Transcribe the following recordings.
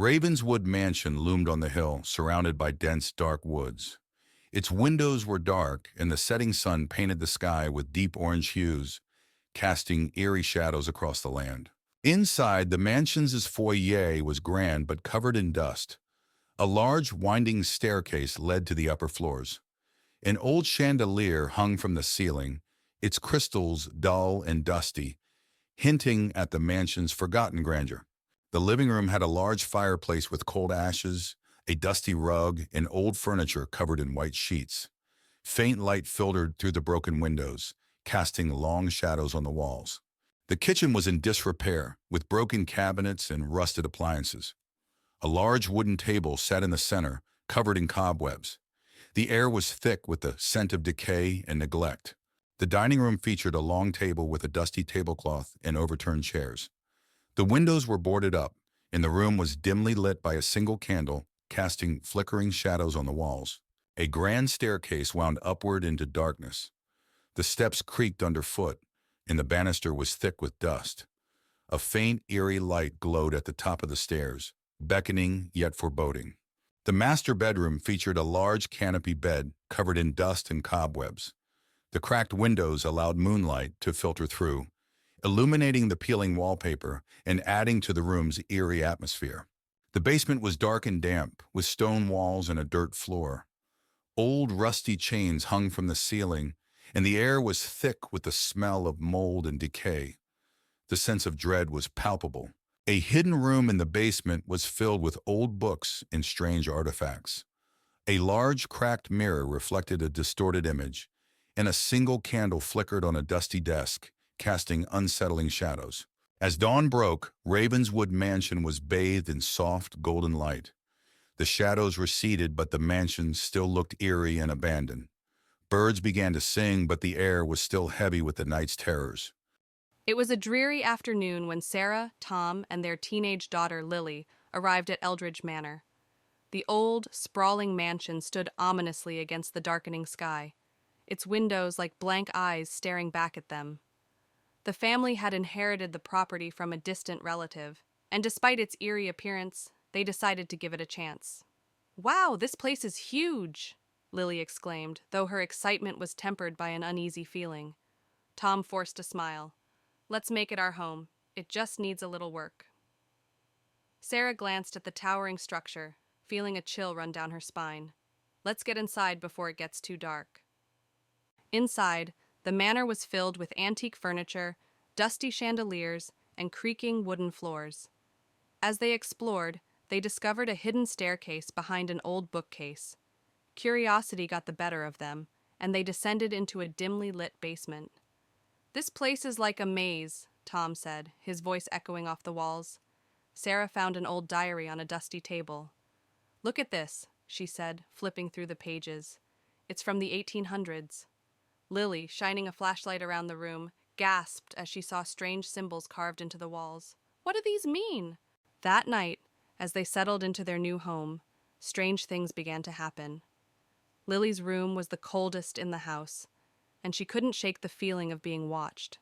Ravenswood Mansion loomed on the hill, surrounded by dense, dark woods. Its windows were dark, and the setting sun painted the sky with deep orange hues, casting eerie shadows across the land. Inside, the mansion's foyer was grand but covered in dust. A large, winding staircase led to the upper floors. An old chandelier hung from the ceiling, its crystals dull and dusty, hinting at the mansion's forgotten grandeur. The living room had a large fireplace with cold ashes, a dusty rug, and old furniture covered in white sheets. Faint light filtered through the broken windows, casting long shadows on the walls. The kitchen was in disrepair, with broken cabinets and rusted appliances. A large wooden table sat in the center, covered in cobwebs. The air was thick with the scent of decay and neglect. The dining room featured a long table with a dusty tablecloth and overturned chairs. The windows were boarded up, and the room was dimly lit by a single candle, casting flickering shadows on the walls. A grand staircase wound upward into darkness. The steps creaked underfoot, and the banister was thick with dust. A faint, eerie light glowed at the top of the stairs, beckoning yet foreboding. The master bedroom featured a large canopy bed covered in dust and cobwebs. The cracked windows allowed moonlight to filter through, illuminating the peeling wallpaper and adding to the room's eerie atmosphere. The basement was dark and damp, with stone walls and a dirt floor. Old rusty chains hung from the ceiling, and the air was thick with the smell of mold and decay. The sense of dread was palpable. A hidden room in the basement was filled with old books and strange artifacts. A large cracked mirror reflected a distorted image, and a single candle flickered on a dusty desk, casting unsettling shadows. As dawn broke, Ravenswood Mansion was bathed in soft, golden light. The shadows receded, but the mansion still looked eerie and abandoned. Birds began to sing, but the air was still heavy with the night's terrors. It was a dreary afternoon when Sarah, Tom, and their teenage daughter Lily arrived at Eldridge Manor. The old, sprawling mansion stood ominously against the darkening sky, its windows like blank eyes staring back at them. The family had inherited the property from a distant relative, and despite its eerie appearance, they decided to give it a chance. "Wow, this place is huge!" Lily exclaimed, though her excitement was tempered by an uneasy feeling. Tom forced a smile. "Let's make it our home. It just needs a little work." Sarah glanced at the towering structure, feeling a chill run down her spine. "Let's get inside before it gets too dark." Inside, the manor was filled with antique furniture, dusty chandeliers, and creaking wooden floors. As they explored, they discovered a hidden staircase behind an old bookcase. Curiosity got the better of them, and they descended into a dimly lit basement. "This place is like a maze," Tom said, his voice echoing off the walls. Sarah found an old diary on a dusty table. "Look at this," she said, flipping through the pages. "It's from the 1800s. Lily, shining a flashlight around the room, gasped as she saw strange symbols carved into the walls. "What do these mean?" That night, as they settled into their new home, strange things began to happen. Lily's room was the coldest in the house, and she couldn't shake the feeling of being watched.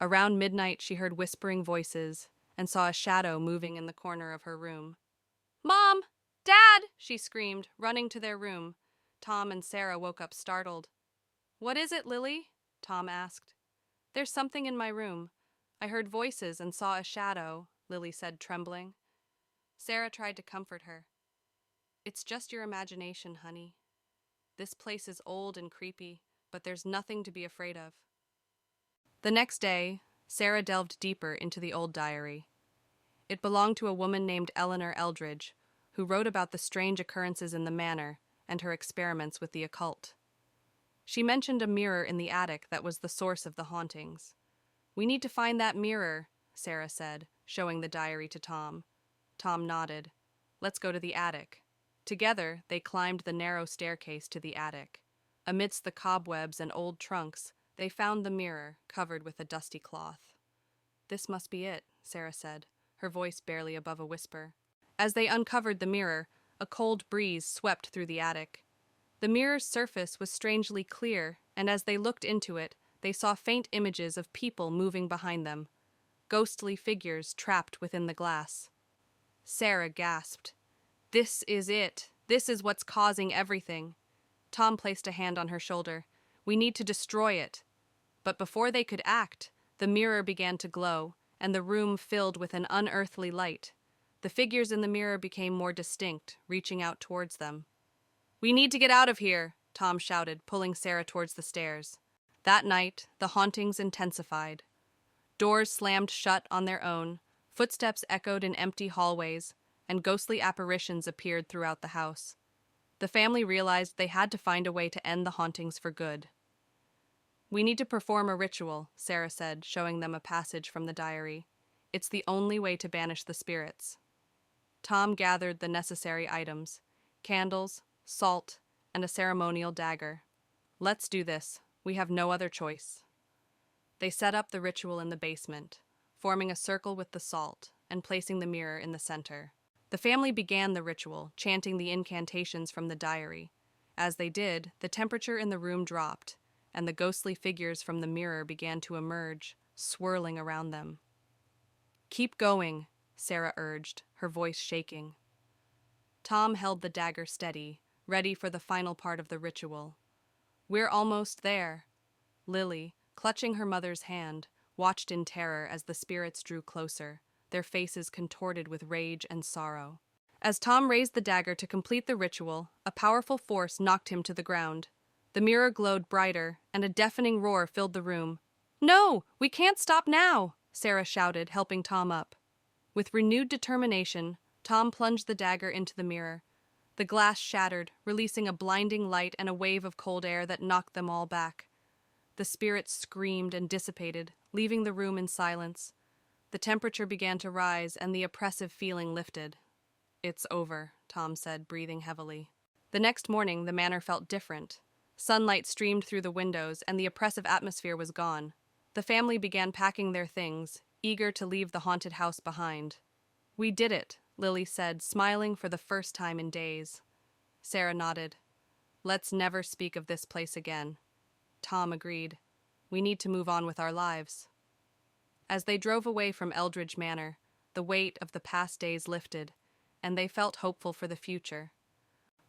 Around midnight, she heard whispering voices and saw a shadow moving in the corner of her room. "Mom! Dad!" she screamed, running to their room. Tom and Sarah woke up startled. "What is it, Lily?" Tom asked. "There's something in my room. I heard voices and saw a shadow," Lily said, trembling. Sarah tried to comfort her. "It's just your imagination, honey. This place is old and creepy, but there's nothing to be afraid of." The next day, Sarah delved deeper into the old diary. It belonged to a woman named Eleanor Eldridge, who wrote about the strange occurrences in the manor and her experiments with the occult. She mentioned a mirror in the attic that was the source of the hauntings. "We need to find that mirror," Sarah said, showing the diary to Tom. Tom nodded. "Let's go to the attic." Together, they climbed the narrow staircase to the attic. Amidst the cobwebs and old trunks, they found the mirror, covered with a dusty cloth. "This must be it," Sarah said, her voice barely above a whisper. As they uncovered the mirror, a cold breeze swept through the attic. The mirror's surface was strangely clear, and as they looked into it, they saw faint images of people moving behind them, ghostly figures trapped within the glass. Sarah gasped. This is it. This is what's causing everything. Tom placed a hand on her shoulder. We need to destroy it. But before they could act, the mirror began to glow, and the room filled with an unearthly light. The figures in the mirror became more distinct, reaching out towards them. We need to get out of here, Tom shouted, pulling Sarah towards the stairs. That night, the hauntings intensified. Doors slammed shut on their own, footsteps echoed in empty hallways, and ghostly apparitions appeared throughout the house. The family realized they had to find a way to end the hauntings for good. We need to perform a ritual, Sarah said, showing them a passage from the diary. It's the only way to banish the spirits. Tom gathered the necessary items: candles, salt, and a ceremonial dagger. Let's do this. We have no other choice. They set up the ritual in the basement, forming a circle with the salt and placing the mirror in the center. The family began the ritual, chanting the incantations from the diary. As they did, the temperature in the room dropped, and the ghostly figures from the mirror began to emerge, swirling around them. Keep going, Sarah urged, her voice shaking. Tom held the dagger steady, ready for the final part of the ritual. We're almost there. Lily, clutching her mother's hand, watched in terror as the spirits drew closer, their faces contorted with rage and sorrow. As Tom raised the dagger to complete the ritual, a powerful force knocked him to the ground. The mirror glowed brighter, and a deafening roar filled the room. No, we can't stop now, Sarah shouted, helping Tom up. With renewed determination, Tom plunged the dagger into the mirror. The glass shattered, releasing a blinding light and a wave of cold air that knocked them all back. The spirits screamed and dissipated, leaving the room in silence. The temperature began to rise, and the oppressive feeling lifted. It's over, Tom said, breathing heavily. The next morning, the manor felt different. Sunlight streamed through the windows, and the oppressive atmosphere was gone. The family began packing their things, eager to leave the haunted house behind. We did it, Lily said, smiling for the first time in days. Sarah nodded. Let's never speak of this place again. Tom agreed. We need to move on with our lives. As they drove away from Eldridge Manor, the weight of the past days lifted, and they felt hopeful for the future.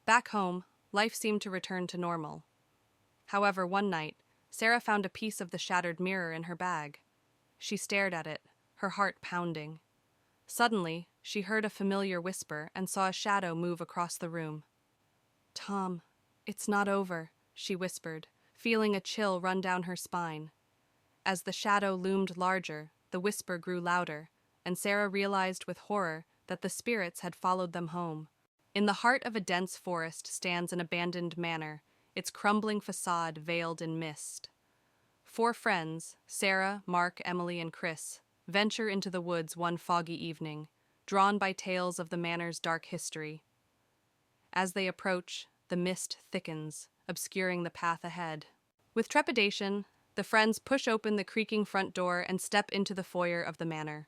Back home, life seemed to return to normal. However, one night, Sarah found a piece of the shattered mirror in her bag. She stared at it, her heart pounding. Suddenly, she heard a familiar whisper and saw a shadow move across the room. Tom, it's not over, she whispered, feeling a chill run down her spine. As the shadow loomed larger, the whisper grew louder, and Sarah realized with horror that the spirits had followed them home. In the heart of a dense forest stands an abandoned manor, its crumbling facade veiled in mist. 4 friends, Sarah, Mark, Emily, and Chris, venture into the woods one foggy evening, drawn by tales of the manor's dark history. As they approach, the mist thickens, obscuring the path ahead. With trepidation, the friends push open the creaking front door and step into the foyer of the manor.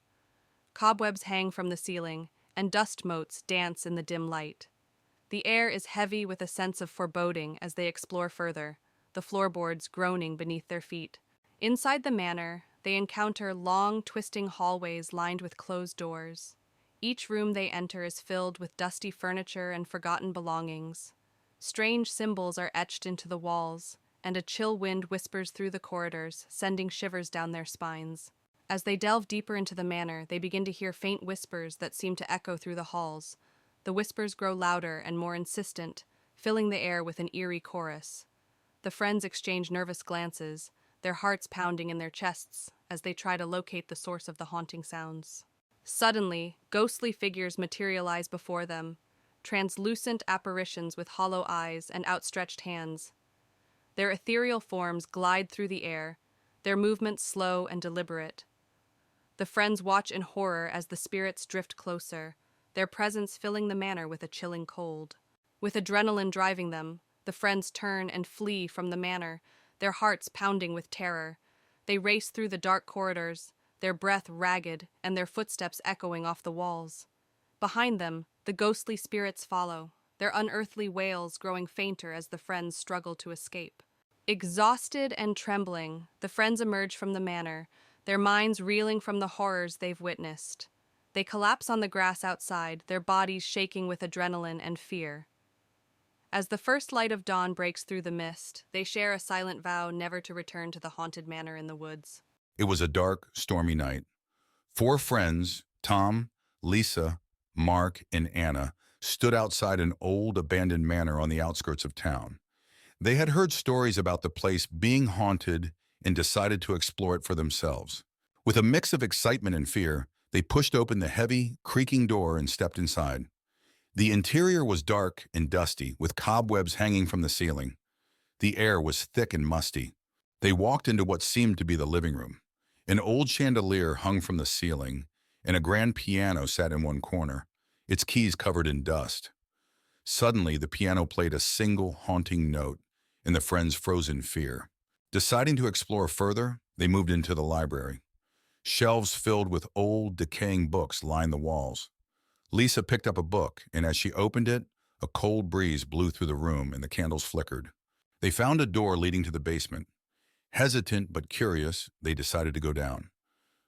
Cobwebs hang from the ceiling, and dust motes dance in the dim light. The air is heavy with a sense of foreboding as they explore further, the floorboards groaning beneath their feet. Inside the manor, they encounter long, twisting hallways lined with closed doors. Each room they enter is filled with dusty furniture and forgotten belongings. Strange symbols are etched into the walls, and a chill wind whispers through the corridors, sending shivers down their spines. As they delve deeper into the manor, they begin to hear faint whispers that seem to echo through the halls. The whispers grow louder and more insistent, filling the air with an eerie chorus. The friends exchange nervous glances, their hearts pounding in their chests as they try to locate the source of the haunting sounds. Suddenly, ghostly figures materialize before them, translucent apparitions with hollow eyes and outstretched hands. Their ethereal forms glide through the air, their movements slow and deliberate. The friends watch in horror as the spirits drift closer, their presence filling the manor with a chilling cold. With adrenaline driving them, the friends turn and flee from the manor, their hearts pounding with terror. They race through the dark corridors, their breath ragged and their footsteps echoing off the walls. Behind them, the ghostly spirits follow, their unearthly wails growing fainter as the friends struggle to escape. Exhausted and trembling, the friends emerge from the manor, their minds reeling from the horrors they've witnessed. They collapse on the grass outside, their bodies shaking with adrenaline and fear. As the first light of dawn breaks through the mist, they share a silent vow never to return to the haunted manor in the woods. It was a dark, stormy night. Four friends, Tom, Lisa, Mark, and Anna, stood outside an old, abandoned manor on the outskirts of town. They had heard stories about the place being haunted and decided to explore it for themselves. With a mix of excitement and fear, they pushed open the heavy, creaking door and stepped inside. The interior was dark and dusty, with cobwebs hanging from the ceiling. The air was thick and musty. They walked into what seemed to be the living room. An old chandelier hung from the ceiling, and a grand piano sat in one corner, its keys covered in dust. Suddenly, the piano played a single haunting note, and the friends froze in fear. Deciding to explore further, they moved into the library. Shelves filled with old, decaying books lined the walls. Lisa picked up a book, and as she opened it, a cold breeze blew through the room and the candles flickered. They found a door leading to the basement. Hesitant but curious, they decided to go down.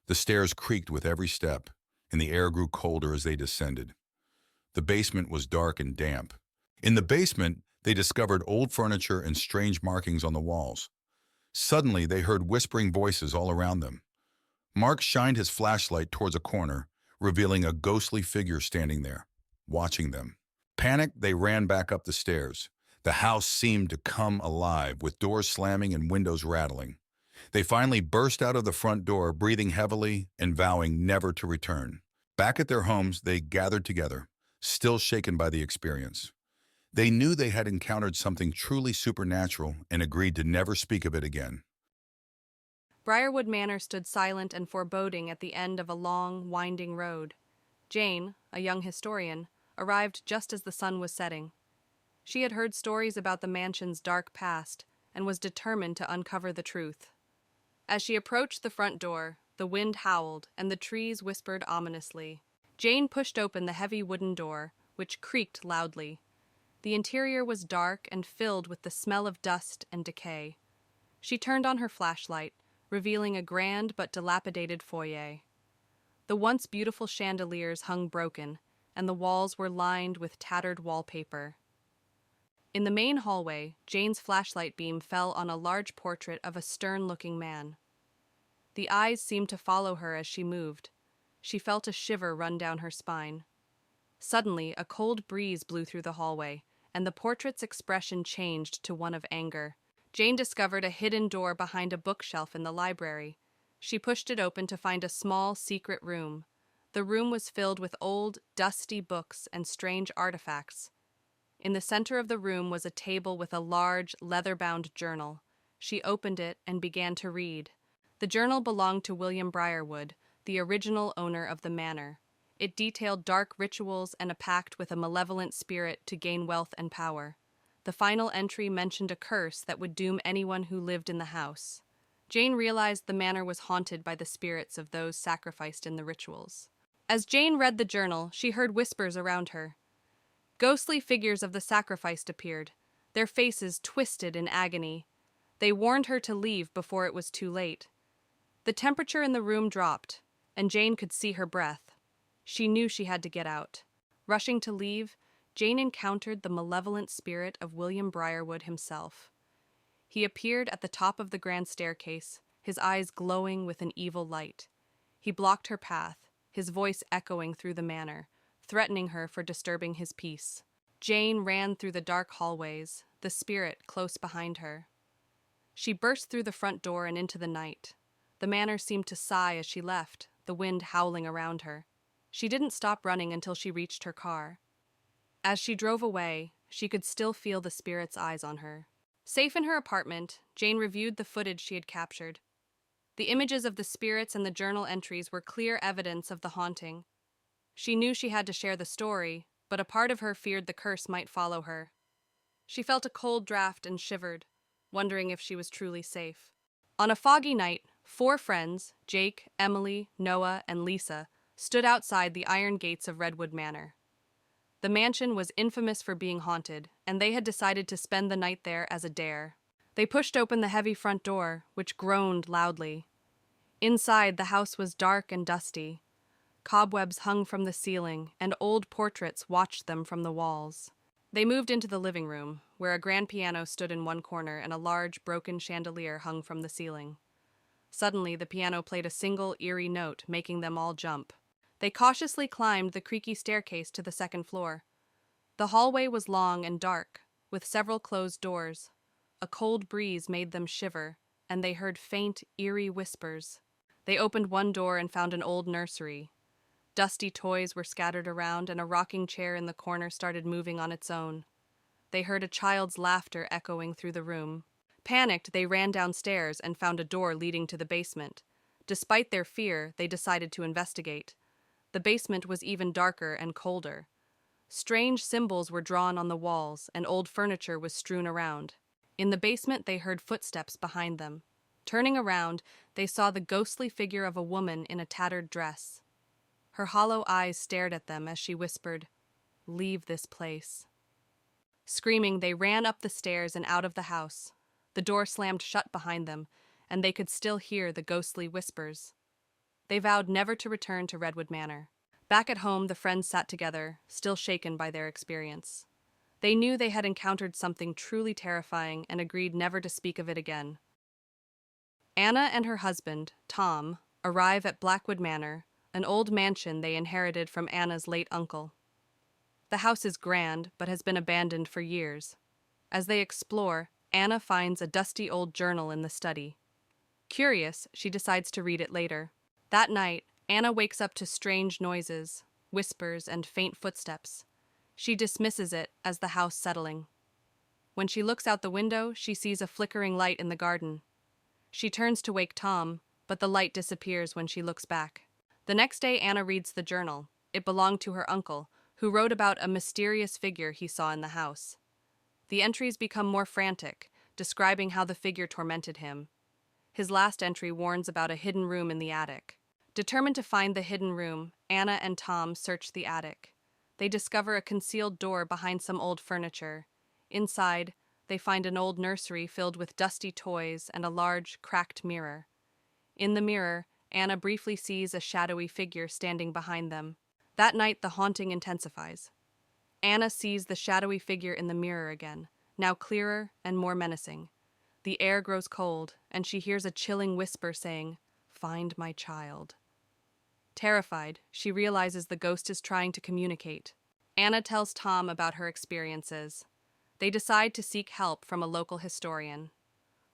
The stairs creaked with every step, and the air grew colder as they descended. The basement was dark and damp. In the basement, they discovered old furniture and strange markings on the walls. Suddenly, they heard whispering voices all around them. Mark shined his flashlight towards a corner, revealing a ghostly figure standing there, watching them. Panicked, they ran back up the stairs. The house seemed to come alive, with doors slamming and windows rattling. They finally burst out of the front door, breathing heavily and vowing never to return. Back at their homes, they gathered together, still shaken by the experience. They knew they had encountered something truly supernatural and agreed to never speak of it again. Briarwood Manor stood silent and foreboding at the end of a long, winding road. Jane, a young historian, arrived just as the sun was setting. She had heard stories about the mansion's dark past and was determined to uncover the truth. As she approached the front door, the wind howled and the trees whispered ominously. Jane pushed open the heavy wooden door, which creaked loudly. The interior was dark and filled with the smell of dust and decay. She turned on her flashlight, revealing a grand but dilapidated foyer. The once beautiful chandeliers hung broken, and the walls were lined with tattered wallpaper. In the main hallway, Jane's flashlight beam fell on a large portrait of a stern-looking man. The eyes seemed to follow her as she moved. She felt a shiver run down her spine. Suddenly, a cold breeze blew through the hallway, and the portrait's expression changed to one of anger. Jane discovered a hidden door behind a bookshelf in the library. She pushed it open to find a small, secret room. The room was filled with old, dusty books and strange artifacts. In the center of the room was a table with a large, leather-bound journal. She opened it and began to read. The journal belonged to William Briarwood, the original owner of the manor. It detailed dark rituals and a pact with a malevolent spirit to gain wealth and power. The final entry mentioned a curse that would doom anyone who lived in the house. Jane realized the manor was haunted by the spirits of those sacrificed in the rituals. As Jane read the journal, she heard whispers around her. Ghostly figures of the sacrificed appeared, their faces twisted in agony. They warned her to leave before it was too late. The temperature in the room dropped, and Jane could see her breath. She knew she had to get out. Rushing to leave, Jane encountered the malevolent spirit of William Briarwood himself. He appeared at the top of the grand staircase, his eyes glowing with an evil light. He blocked her path, his voice echoing through the manor, threatening her for disturbing his peace. Jane ran through the dark hallways, the spirit close behind her. She burst through the front door and into the night. The manor seemed to sigh as she left, the wind howling around her. She didn't stop running until she reached her car. As she drove away, she could still feel the spirit's eyes on her. Safe in her apartment, Jane reviewed the footage she had captured. The images of the spirits and the journal entries were clear evidence of the haunting. She knew she had to share the story, but a part of her feared the curse might follow her. She felt a cold draft and shivered, wondering if she was truly safe. On a foggy night, 4 friends, Jake, Emily, Noah, and Lisa, stood outside the iron gates of Redwood Manor. The mansion was infamous for being haunted, and they had decided to spend the night there as a dare. They pushed open the heavy front door, which groaned loudly. Inside, the house was dark and dusty. Cobwebs hung from the ceiling, and old portraits watched them from the walls. They moved into the living room, where a grand piano stood in one corner and a large, broken chandelier hung from the ceiling. Suddenly, the piano played a single, eerie note, making them all jump. They cautiously climbed the creaky staircase to the second floor. The hallway was long and dark, with several closed doors. A cold breeze made them shiver, and they heard faint, eerie whispers. They opened one door and found an old nursery. Dusty toys were scattered around, and a rocking chair in the corner started moving on its own. They heard a child's laughter echoing through the room. Panicked, they ran downstairs and found a door leading to the basement. Despite their fear, they decided to investigate. The basement was even darker and colder. Strange symbols were drawn on the walls, and old furniture was strewn around. In the basement, they heard footsteps behind them. Turning around, they saw the ghostly figure of a woman in a tattered dress. Her hollow eyes stared at them as she whispered, "Leave this place." Screaming, they ran up the stairs and out of the house. The door slammed shut behind them, and they could still hear the ghostly whispers. They vowed never to return to Redwood Manor. Back at home, the friends sat together, still shaken by their experience. They knew they had encountered something truly terrifying and agreed never to speak of it again. Anna and her husband, Tom, arrive at Blackwood Manor, an old mansion they inherited from Anna's late uncle. The house is grand, but has been abandoned for years. As they explore, Anna finds a dusty old journal in the study. Curious, she decides to read it later. That night, Anna wakes up to strange noises, whispers, and faint footsteps. She dismisses it as the house settling. When she looks out the window, she sees a flickering light in the garden. She turns to wake Tom, but the light disappears when she looks back. The next day, Anna reads the journal. It belonged to her uncle, who wrote about a mysterious figure he saw in the house. The entries become more frantic, describing how the figure tormented him. His last entry warns about a hidden room in the attic. Determined to find the hidden room, Anna and Tom search the attic. They discover a concealed door behind some old furniture. Inside, they find an old nursery filled with dusty toys and a large, cracked mirror. In the mirror, Anna briefly sees a shadowy figure standing behind them. That night, the haunting intensifies. Anna sees the shadowy figure in the mirror again, now clearer and more menacing. The air grows cold, and she hears a chilling whisper saying, "Find my child." Terrified, she realizes the ghost is trying to communicate. Anna tells Tom about her experiences. They decide to seek help from a local historian.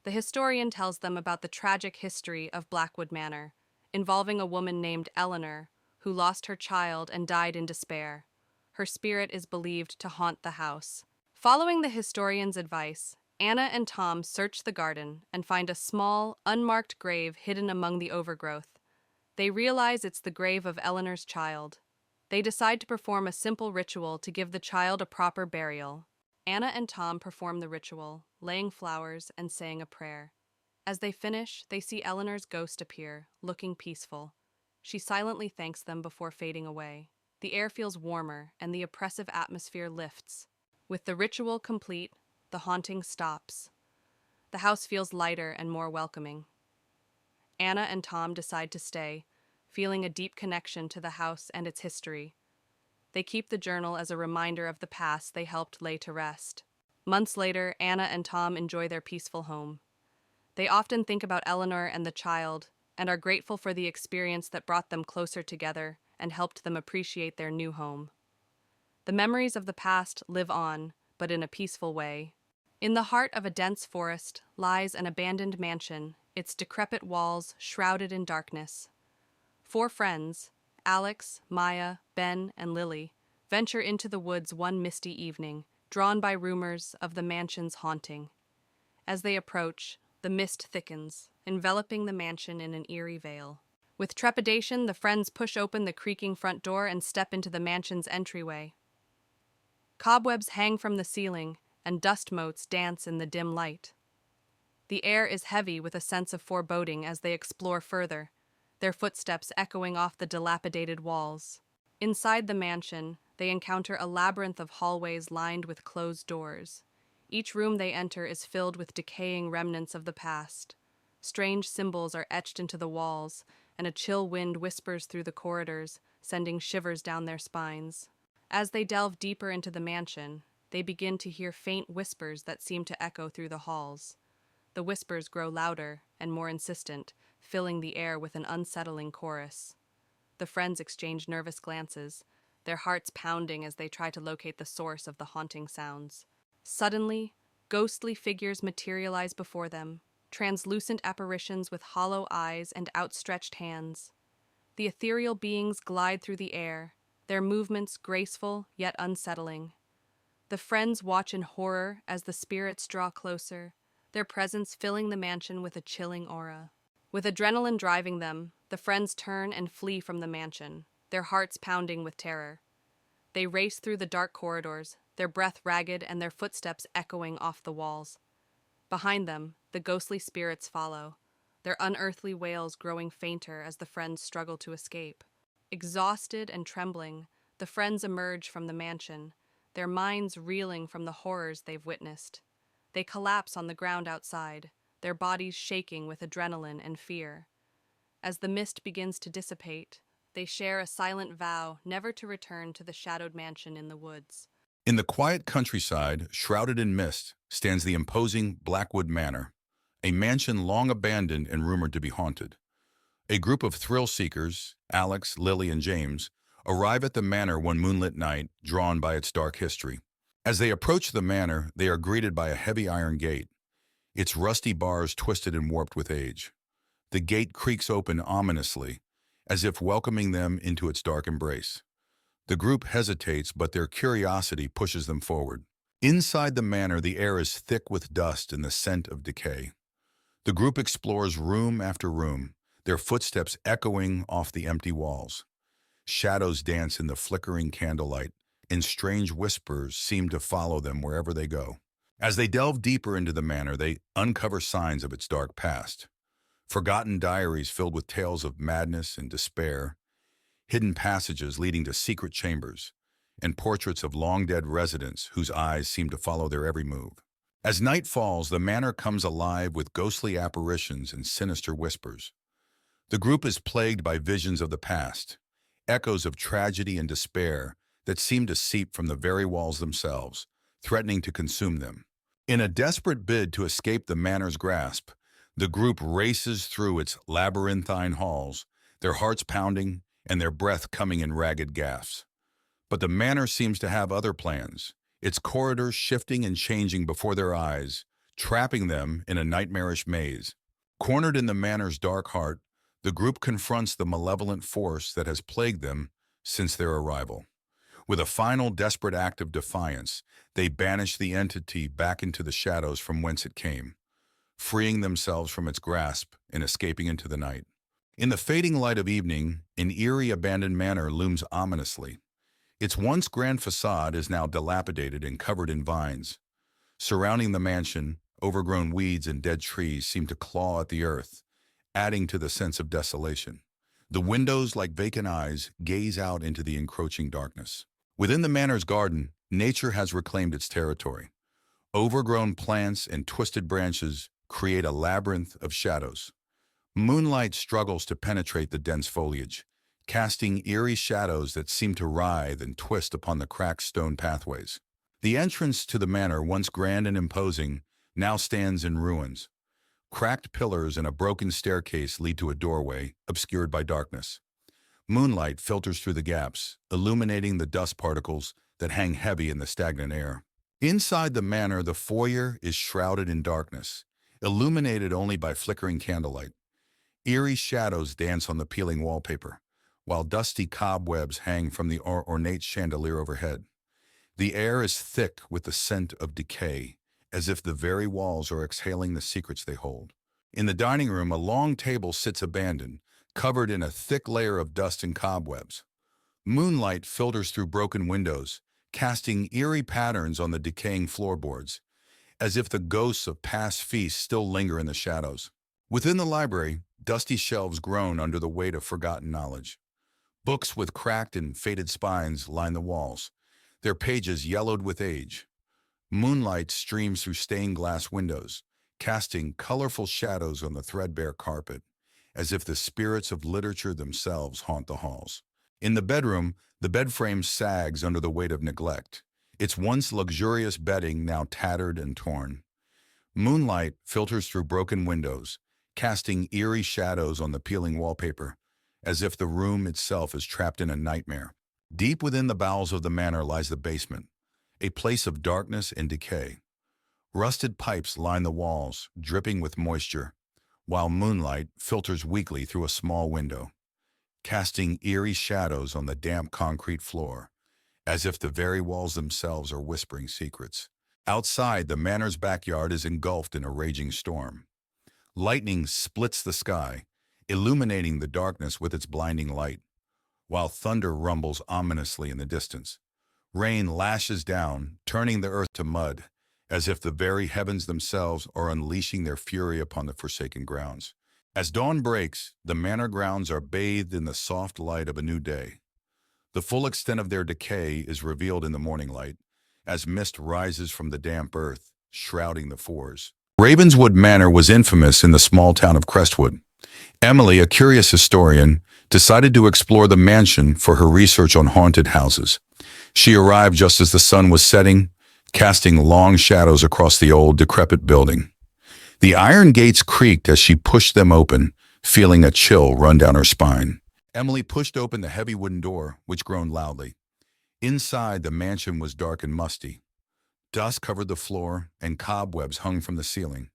The historian tells them about the tragic history of Blackwood Manor, involving a woman named Eleanor, who lost her child and died in despair. Her spirit is believed to haunt the house. Following the historian's advice, Anna and Tom search the garden and find a small, unmarked grave hidden among the overgrowth. They realize it's the grave of Eleanor's child. They decide to perform a simple ritual to give the child a proper burial. Anna and Tom perform the ritual, laying flowers and saying a prayer. As they finish, they see Eleanor's ghost appear, looking peaceful. She silently thanks them before fading away. The air feels warmer, and the oppressive atmosphere lifts. With the ritual complete, the haunting stops. The house feels lighter and more welcoming. Anna and Tom decide to stay, feeling a deep connection to the house and its history. They keep the journal as a reminder of the past they helped lay to rest. Months later, Anna and Tom enjoy their peaceful home. They often think about Eleanor and the child, and are grateful for the experience that brought them closer together and helped them appreciate their new home. The memories of the past live on, but in a peaceful way. In the heart of a dense forest lies an abandoned mansion, its decrepit walls shrouded in darkness. 4 friends, Alex, Maya, Ben, and Lily, venture into the woods one misty evening, drawn by rumors of the mansion's haunting. As they approach, the mist thickens, enveloping the mansion in an eerie veil. With trepidation, the friends push open the creaking front door and step into the mansion's entryway. Cobwebs hang from the ceiling, and dust motes dance in the dim light. The air is heavy with a sense of foreboding as they explore further, their footsteps echoing off the dilapidated walls. Inside the mansion, they encounter a labyrinth of hallways lined with closed doors. Each room they enter is filled with decaying remnants of the past. Strange symbols are etched into the walls, and a chill wind whispers through the corridors, sending shivers down their spines. As they delve deeper into the mansion, they begin to hear faint whispers that seem to echo through the halls. The whispers grow louder and more insistent, filling the air with an unsettling chorus. The friends exchange nervous glances, their hearts pounding as they try to locate the source of the haunting sounds. Suddenly, ghostly figures materialize before them, translucent apparitions with hollow eyes and outstretched hands. The ethereal beings glide through the air, their movements graceful yet unsettling. The friends watch in horror as the spirits draw closer, their presence filling the mansion with a chilling aura. With adrenaline driving them, the friends turn and flee from the mansion, their hearts pounding with terror. They race through the dark corridors, their breath ragged and their footsteps echoing off the walls. Behind them, the ghostly spirits follow, their unearthly wails growing fainter as the friends struggle to escape. Exhausted and trembling, the friends emerge from the mansion, their minds reeling from the horrors they've witnessed. They collapse on the ground outside, their bodies shaking with adrenaline and fear. As the mist begins to dissipate, they share a silent vow never to return to the shadowed mansion in the woods. In the quiet countryside, shrouded in mist, stands the imposing Blackwood Manor, a mansion long abandoned and rumored to be haunted. A group of thrill-seekers, Alex, Lily, and James, arrive at the manor one moonlit night, drawn by its dark history. As they approach the manor, they are greeted by a heavy iron gate, its rusty bars twisted and warped with age. The gate creaks open ominously, as if welcoming them into its dark embrace. The group hesitates, but their curiosity pushes them forward. Inside the manor, the air is thick with dust and the scent of decay. The group explores room after room, their footsteps echoing off the empty walls. Shadows dance in the flickering candlelight, and strange whispers seem to follow them wherever they go. As they delve deeper into the manor, they uncover signs of its dark past. Forgotten diaries filled with tales of madness and despair, hidden passages leading to secret chambers, and portraits of long-dead residents whose eyes seem to follow their every move. As night falls, the manor comes alive with ghostly apparitions and sinister whispers. The group is plagued by visions of the past, echoes of tragedy and despair that seem to seep from the very walls themselves, threatening to consume them. In a desperate bid to escape the manor's grasp, the group races through its labyrinthine halls, their hearts pounding and their breath coming in ragged gasps. But the manor seems to have other plans, its corridors shifting and changing before their eyes, trapping them in a nightmarish maze. Cornered in the manor's dark heart, the group confronts the malevolent force that has plagued them since their arrival. With a final desperate act of defiance, they banish the entity back into the shadows from whence it came, freeing themselves from its grasp and escaping into the night. In the fading light of evening, an eerie abandoned manor looms ominously. Its once grand facade is now dilapidated and covered in vines. Surrounding the mansion, overgrown weeds and dead trees seem to claw at the earth, adding to the sense of desolation. The windows, like vacant eyes, gaze out into the encroaching darkness. Within the manor's garden, nature has reclaimed its territory. Overgrown plants and twisted branches create a labyrinth of shadows. Moonlight struggles to penetrate the dense foliage, casting eerie shadows that seem to writhe and twist upon the cracked stone pathways. The entrance to the manor, once grand and imposing, now stands in ruins. Cracked pillars and a broken staircase lead to a doorway, obscured by darkness. Moonlight filters through the gaps, illuminating the dust particles that hang heavy in the stagnant air. Inside the manor, the foyer is shrouded in darkness, illuminated only by flickering candlelight. Eerie shadows dance on the peeling wallpaper, while dusty cobwebs hang from the ornate chandelier overhead. The air is thick with the scent of decay, as if the very walls are exhaling the secrets they hold. In the dining room, a long table sits abandoned, covered in a thick layer of dust and cobwebs. Moonlight filters through broken windows, casting eerie patterns on the decaying floorboards, as if the ghosts of past feasts still linger in the shadows. Within the library, dusty shelves groan under the weight of forgotten knowledge. Books with cracked and faded spines line the walls, their pages yellowed with age. Moonlight streams through stained glass windows, casting colorful shadows on the threadbare carpet, as if the spirits of literature themselves haunt the halls. In the bedroom, the bed frame sags under the weight of neglect, its once luxurious bedding now tattered and torn. Moonlight filters through broken windows, casting eerie shadows on the peeling wallpaper, as if the room itself is trapped in a nightmare. Deep within the bowels of the manor lies the basement, a place of darkness and decay. Rusted pipes line the walls, dripping with moisture, while moonlight filters weakly through a small window, casting eerie shadows on the damp concrete floor, as if the very walls themselves are whispering secrets. Outside, the manor's backyard is engulfed in a raging storm. Lightning splits the sky, illuminating the darkness with its blinding light, while thunder rumbles ominously in the distance. Rain lashes down, turning the earth to mud, as if the very heavens themselves are unleashing their fury upon the forsaken grounds. As dawn breaks, the manor grounds are bathed in the soft light of a new day. The full extent of their decay is revealed in the morning light, as mist rises from the damp earth, shrouding the fours. Ravenswood Manor was infamous in the small town of Crestwood. Emily, a curious historian, decided to explore the mansion for her research on haunted houses. She arrived just as the sun was setting, casting long shadows across the old, decrepit building. The iron gates creaked as she pushed them open, feeling a chill run down her spine. Emily pushed open the heavy wooden door, which groaned loudly. Inside, the mansion was dark and musty. Dust covered the floor, and cobwebs hung from the ceiling.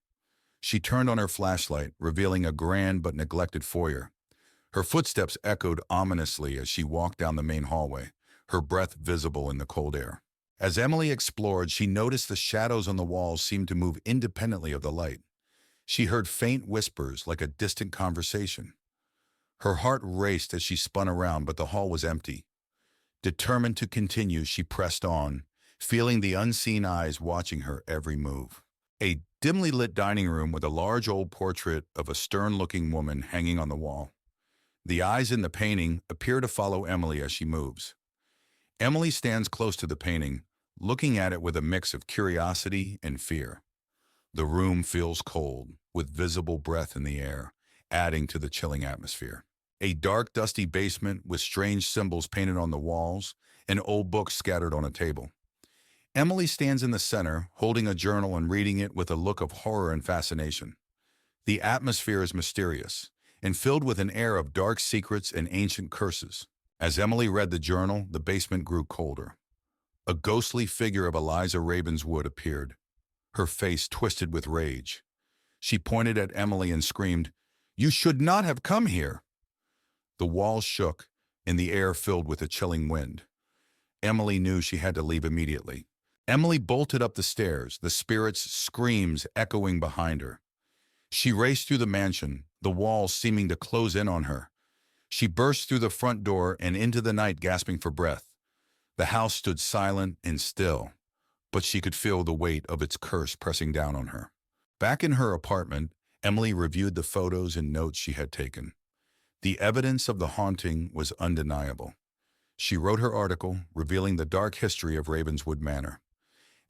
She turned on her flashlight, revealing a grand but neglected foyer. Her footsteps echoed ominously as she walked down the main hallway, her breath visible in the cold air. As Emily explored, she noticed the shadows on the walls seemed to move independently of the light. She heard faint whispers like a distant conversation. Her heart raced as she spun around, but the hall was empty. Determined to continue, she pressed on, feeling the unseen eyes watching her every move. A dimly lit dining room with a large old portrait of a stern-looking woman hanging on the wall. The eyes in the painting appear to follow Emily as she moves. Emily stands close to the painting, looking at it with a mix of curiosity and fear. The room feels cold, with visible breath in the air, adding to the chilling atmosphere. A dark, dusty basement with strange symbols painted on the walls and old books scattered on a table. Emily stands in the center, holding a journal and reading it with a look of horror and fascination. The atmosphere is mysterious and filled with an air of dark secrets and ancient curses. As Emily read the journal, the basement grew colder. A ghostly figure of Eliza Ravenswood appeared, her face twisted with rage. She pointed at Emily and screamed, "You should not have come here!" The walls shook, and the air filled with a chilling wind. Emily knew she had to leave immediately. Emily bolted up the stairs, the spirit's screams echoing behind her. She raced through the mansion, the walls seeming to close in on her. She burst through the front door and into the night, gasping for breath. The house stood silent and still, but she could feel the weight of its curse pressing down on her. Back in her apartment, Emily reviewed the photos and notes she had taken. The evidence of the haunting was undeniable. She wrote her article, revealing the dark history of Ravenswood Manor.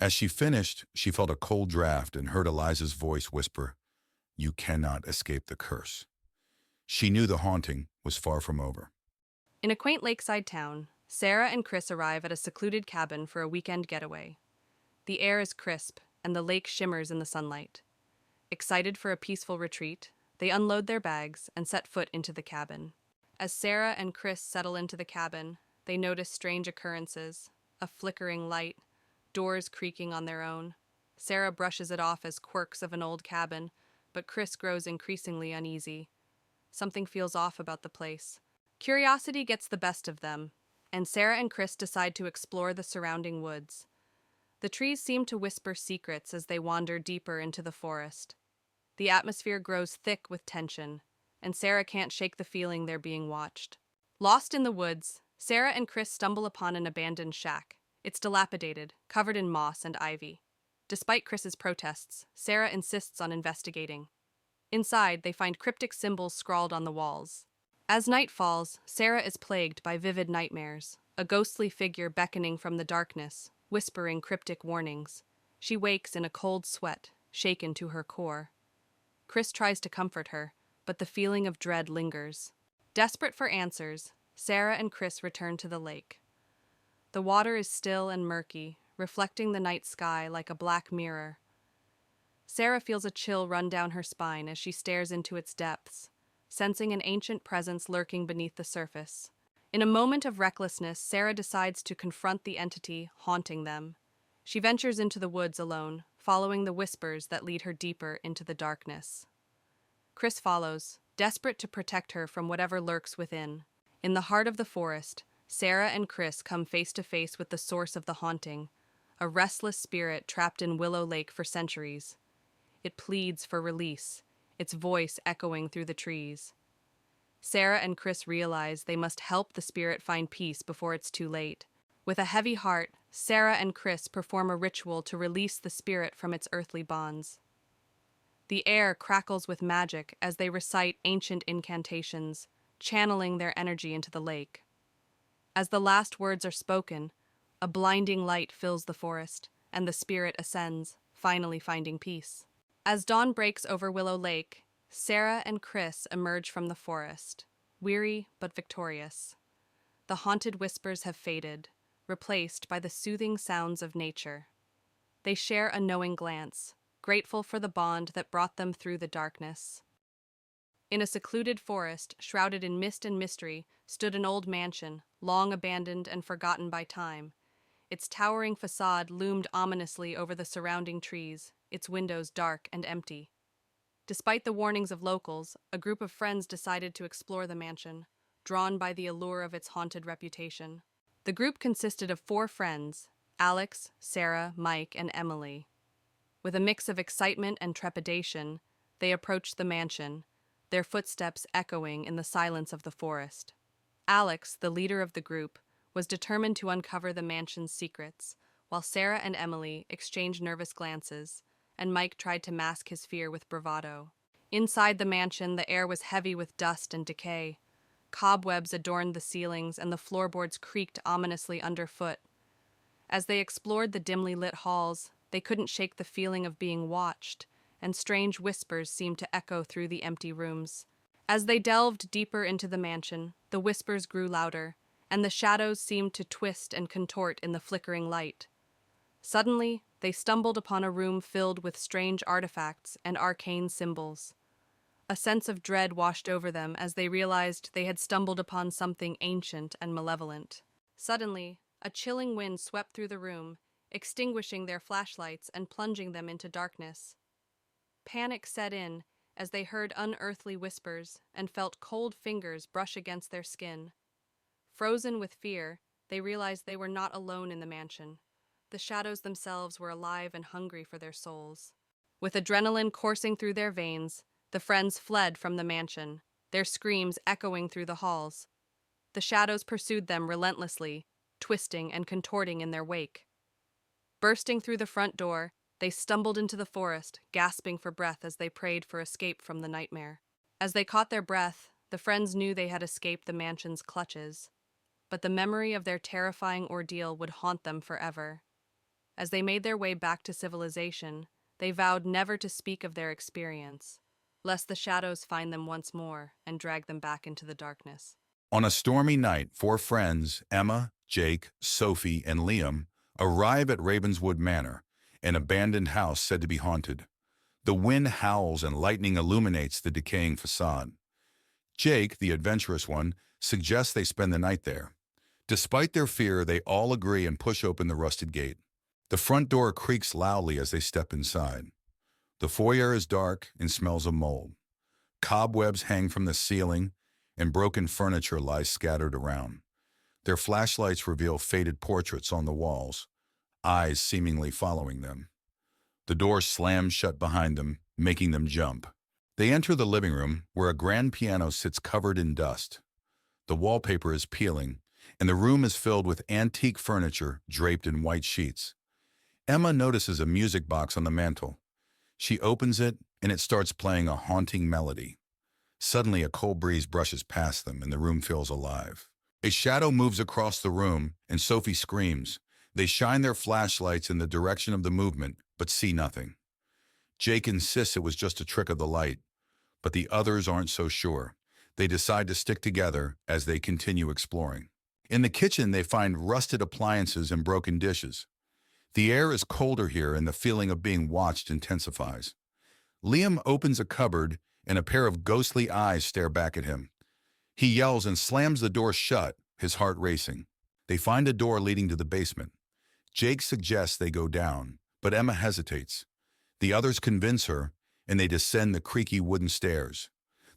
As she finished, she felt a cold draft and heard Eliza's voice whisper, "You cannot escape the curse." She knew the haunting was far from over. In a quaint lakeside town, Sarah and Chris arrive at a secluded cabin for a weekend getaway. The air is crisp, and the lake shimmers in the sunlight. Excited for a peaceful retreat, they unload their bags and set foot into the cabin. As Sarah and Chris settle into the cabin, they notice strange occurrences, a flickering light, doors creaking on their own. Sarah brushes it off as quirks of an old cabin, but Chris grows increasingly uneasy. Something feels off about the place. Curiosity gets the best of them, and Sarah and Chris decide to explore the surrounding woods. The trees seem to whisper secrets as they wander deeper into the forest. The atmosphere grows thick with tension, and Sarah can't shake the feeling they're being watched. Lost in the woods, Sarah and Chris stumble upon an abandoned shack. It's dilapidated, covered in moss and ivy. Despite Chris's protests, Sarah insists on investigating. Inside, they find cryptic symbols scrawled on the walls. As night falls, Sarah is plagued by vivid nightmares, a ghostly figure beckoning from the darkness, whispering cryptic warnings. She wakes in a cold sweat, shaken to her core. Chris tries to comfort her, but the feeling of dread lingers. Desperate for answers, Sarah and Chris return to the lake. The water is still and murky, reflecting the night sky like a black mirror. Sarah feels a chill run down her spine as she stares into its depths, sensing an ancient presence lurking beneath the surface. In a moment of recklessness, Sarah decides to confront the entity haunting them. She ventures into the woods alone, following the whispers that lead her deeper into the darkness. Chris follows, desperate to protect her from whatever lurks within. In the heart of the forest, Sarah and Chris come face to face with the source of the haunting, a restless spirit trapped in Willow Lake for centuries. It pleads for release, its voice echoing through the trees. Sarah and Chris realize they must help the spirit find peace before it's too late. With a heavy heart, Sarah and Chris perform a ritual to release the spirit from its earthly bonds. The air crackles with magic as they recite ancient incantations, channeling their energy into the lake. As the last words are spoken, a blinding light fills the forest, and the spirit ascends, finally finding peace. As dawn breaks over Willow Lake, Sarah and Chris emerge from the forest, weary but victorious. The haunted whispers have faded, replaced by the soothing sounds of nature. They share a knowing glance, grateful for the bond that brought them through the darkness. In a secluded forest, shrouded in mist and mystery, stood an old mansion, long abandoned and forgotten by time. Its towering facade loomed ominously over the surrounding trees, its windows dark and empty. Despite the warnings of locals, a group of friends decided to explore the mansion, drawn by the allure of its haunted reputation. The group consisted of 4 friends: Alex, Sarah, Mike, and Emily. With a mix of excitement and trepidation, they approached the mansion, their footsteps echoing in the silence of the forest. Alex, the leader of the group, was determined to uncover the mansion's secrets, while Sarah and Emily exchanged nervous glances, and Mike tried to mask his fear with bravado. Inside the mansion, the air was heavy with dust and decay. Cobwebs adorned the ceilings, and the floorboards creaked ominously underfoot. As they explored the dimly lit halls, they couldn't shake the feeling of being watched, and strange whispers seemed to echo through the empty rooms. As they delved deeper into the mansion, the whispers grew louder, and the shadows seemed to twist and contort in the flickering light. Suddenly, they stumbled upon a room filled with strange artifacts and arcane symbols. A sense of dread washed over them as they realized they had stumbled upon something ancient and malevolent. Suddenly, a chilling wind swept through the room, extinguishing their flashlights and plunging them into darkness. Panic set in as they heard unearthly whispers and felt cold fingers brush against their skin. Frozen with fear, they realized they were not alone in the mansion. The shadows themselves were alive and hungry for their souls. With adrenaline coursing through their veins, the friends fled from the mansion, their screams echoing through the halls. The shadows pursued them relentlessly, twisting and contorting in their wake. Bursting through the front door, they stumbled into the forest, gasping for breath as they prayed for escape from the nightmare. As they caught their breath, the friends knew they had escaped the mansion's clutches, but the memory of their terrifying ordeal would haunt them forever. As they made their way back to civilization, they vowed never to speak of their experience, lest the shadows find them once more and drag them back into the darkness. On a stormy night, 4 friends, Emma, Jake, Sophie, and Liam, arrive at Ravenswood Manor, an abandoned house said to be haunted. The wind howls and lightning illuminates the decaying facade. Jake, the adventurous one, suggests they spend the night there. Despite their fear, they all agree and push open the rusted gate. The front door creaks loudly as they step inside. The foyer is dark and smells of mold. Cobwebs hang from the ceiling, and broken furniture lies scattered around. Their flashlights reveal faded portraits on the walls, eyes seemingly following them. The door slams shut behind them, making them jump. They enter the living room, where a grand piano sits covered in dust. The wallpaper is peeling, and the room is filled with antique furniture draped in white sheets. Emma notices a music box on the mantel. She opens it, and it starts playing a haunting melody. Suddenly, a cold breeze brushes past them, and the room feels alive. A shadow moves across the room, and Sophie screams. They shine their flashlights in the direction of the movement, but see nothing. Jake insists it was just a trick of the light, but the others aren't so sure. They decide to stick together as they continue exploring. In the kitchen, they find rusted appliances and broken dishes. The air is colder here and the feeling of being watched intensifies. Liam opens a cupboard and a pair of ghostly eyes stare back at him. He yells and slams the door shut, his heart racing. They find a door leading to the basement. Jake suggests they go down, but Emma hesitates. The others convince her, and they descend the creaky wooden stairs.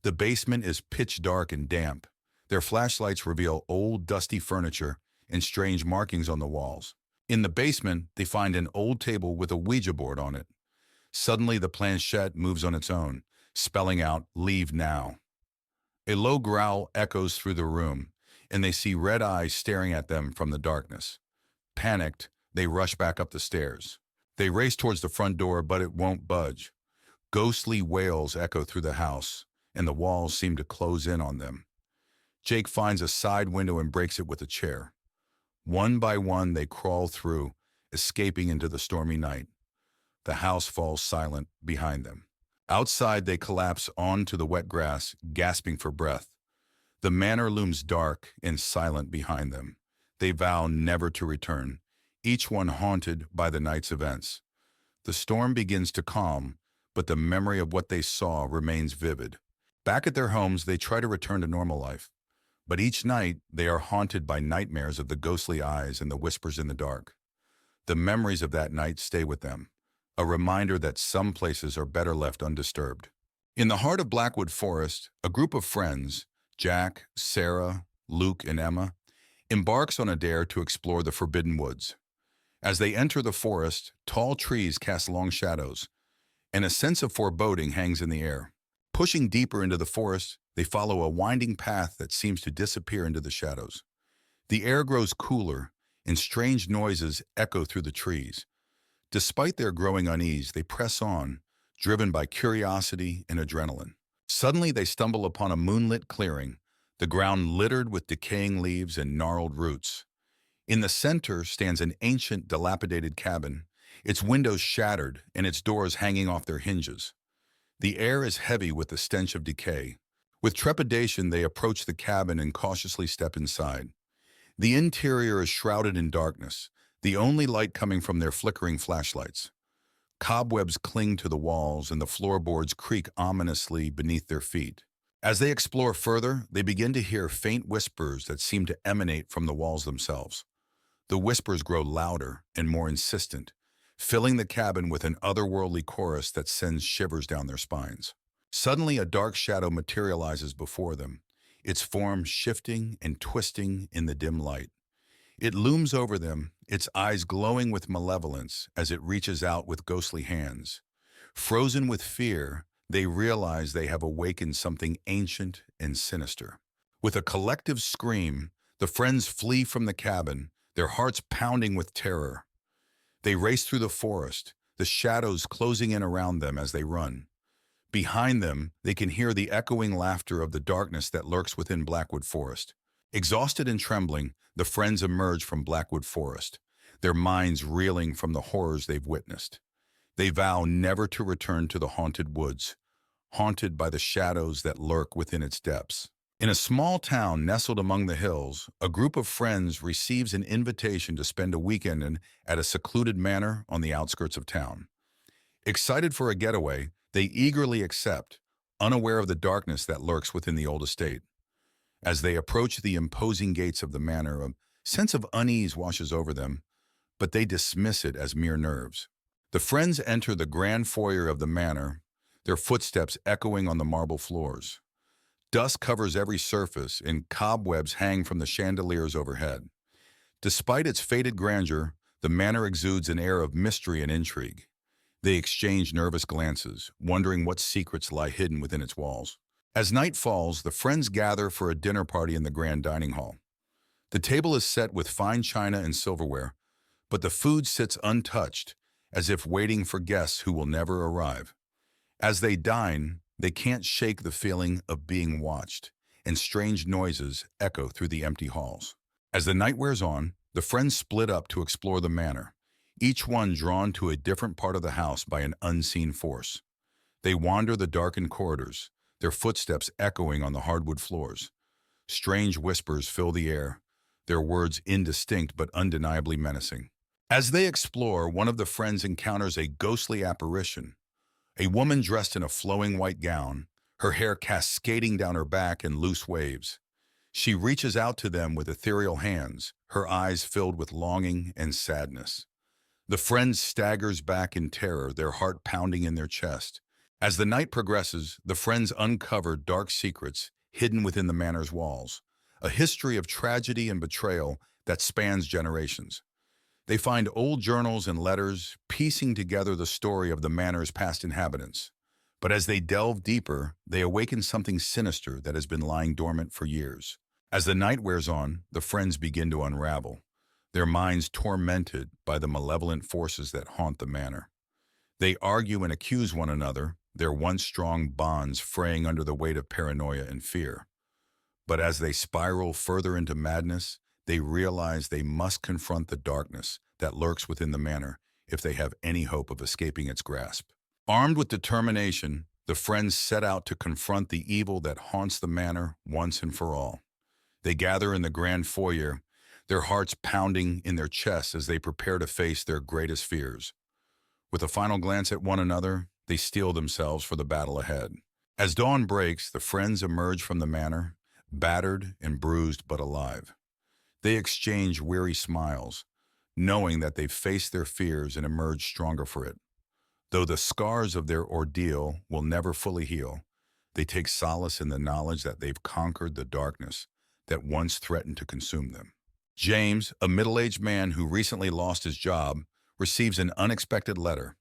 The basement is pitch dark and damp. Their flashlights reveal old, dusty furniture and strange markings on the walls. In the basement, they find an old table with a Ouija board on it. Suddenly, the planchette moves on its own, spelling out, "Leave now." A low growl echoes through the room, and they see red eyes staring at them from the darkness. Panicked, they rush back up the stairs. They race towards the front door, but it won't budge. Ghostly wails echo through the house, and the walls seem to close in on them. Jake finds a side window and breaks it with a chair. One by one, they crawl through, escaping into the stormy night. The house falls silent behind them. Outside, they collapse onto the wet grass, gasping for breath. The manor looms dark and silent behind them. They vow never to return, each one haunted by the night's events. The storm begins to calm, but the memory of what they saw remains vivid. Back at their homes, they try to return to normal life. But each night, they are haunted by nightmares of the ghostly eyes and the whispers in the dark. The memories of that night stay with them, a reminder that some places are better left undisturbed. In the heart of Blackwood Forest, a group of friends, Jack, Sarah, Luke, and Emma, embarks on a dare to explore the Forbidden Woods. As they enter the forest, tall trees cast long shadows, and a sense of foreboding hangs in the air. Pushing deeper into the forest, they follow a winding path that seems to disappear into the shadows. The air grows cooler, and strange noises echo through the trees. Despite their growing unease, they press on, driven by curiosity and adrenaline. Suddenly, they stumble upon a moonlit clearing, the ground littered with decaying leaves and gnarled roots. In the center stands an ancient, dilapidated cabin, its windows shattered and its doors hanging off their hinges. The air is heavy with the stench of decay. With trepidation, they approach the cabin and cautiously step inside. The interior is shrouded in darkness, the only light coming from their flickering flashlights. Cobwebs cling to the walls and the floorboards creak ominously beneath their feet. As they explore further, they begin to hear faint whispers that seem to emanate from the walls themselves. The whispers grow louder and more insistent, filling the cabin with an otherworldly chorus that sends shivers down their spines. Suddenly, a dark shadow materializes before them, its form shifting and twisting in the dim light. It looms over them, its eyes glowing with malevolence as it reaches out with ghostly hands. Frozen with fear, they realize they have awakened something ancient and sinister. With a collective scream, the friends flee from the cabin, their hearts pounding with terror. They race through the forest, the shadows closing in around them as they run. Behind them, they can hear the echoing laughter of the darkness that lurks within Blackwood Forest. Exhausted and trembling, the friends emerge from Blackwood Forest, their minds reeling from the horrors they've witnessed. They vow never to return to the haunted woods, haunted by the shadows that lurk within its depths. In a small town nestled among the hills, a group of friends receives an invitation to spend a weekend at a secluded manor on the outskirts of town. Excited for a getaway, they eagerly accept, unaware of the darkness that lurks within the old estate. As they approach the imposing gates of the manor, a sense of unease washes over them, but they dismiss it as mere nerves. The friends enter the grand foyer of the manor, their footsteps echoing on the marble floors. Dust covers every surface, and cobwebs hang from the chandeliers overhead. Despite its faded grandeur, the manor exudes an air of mystery and intrigue. They exchange nervous glances, wondering what secrets lie hidden within its walls. As night falls, the friends gather for a dinner party in the grand dining hall. The table is set with fine china and silverware, but the food sits untouched, as if waiting for guests who will never arrive. As they dine, they can't shake the feeling of being watched, and strange noises echo through the empty halls. As the night wears on, the friends split up to explore the manor, each one drawn to a different part of the house by an unseen force. They wander the darkened corridors, their footsteps echoing on the hardwood floors. Strange whispers fill the air, their words indistinct but undeniably menacing. As they explore, one of the friends encounters a ghostly apparition, a woman dressed in a flowing white gown, her hair cascading down her back in loose waves. She reaches out to them with ethereal hands, her eyes filled with longing and sadness. The friend staggers back in terror, their heart pounding in their chest. As the night progresses, the friends uncover dark secrets hidden within the manor's walls, a history of tragedy and betrayal that spans generations. They find old journals and letters, piecing together the story of the manor's past inhabitants. But as they delve deeper, they awaken something sinister that has been lying dormant for years. As the night wears on, the friends begin to unravel, their minds tormented by the malevolent forces that haunt the manor. They argue and accuse one another, their once strong bonds fraying under the weight of paranoia and fear. But as they spiral further into madness, they realize they must confront the darkness that lurks within the manor if they have any hope of escaping its grasp. Armed with determination, the friends set out to confront the evil that haunts the manor once and for all. They gather in the grand foyer, their hearts pounding in their chests as they prepare to face their greatest fears. With a final glance at one another, they steel themselves for the battle ahead. As dawn breaks, the friends emerge from the manor, battered and bruised but alive. They exchange weary smiles, knowing that they've faced their fears and emerged stronger for it. Though the scars of their ordeal will never fully heal, they take solace in the knowledge that they've conquered the darkness that once threatened to consume them. James, a middle-aged man who recently lost his job, receives an unexpected letter.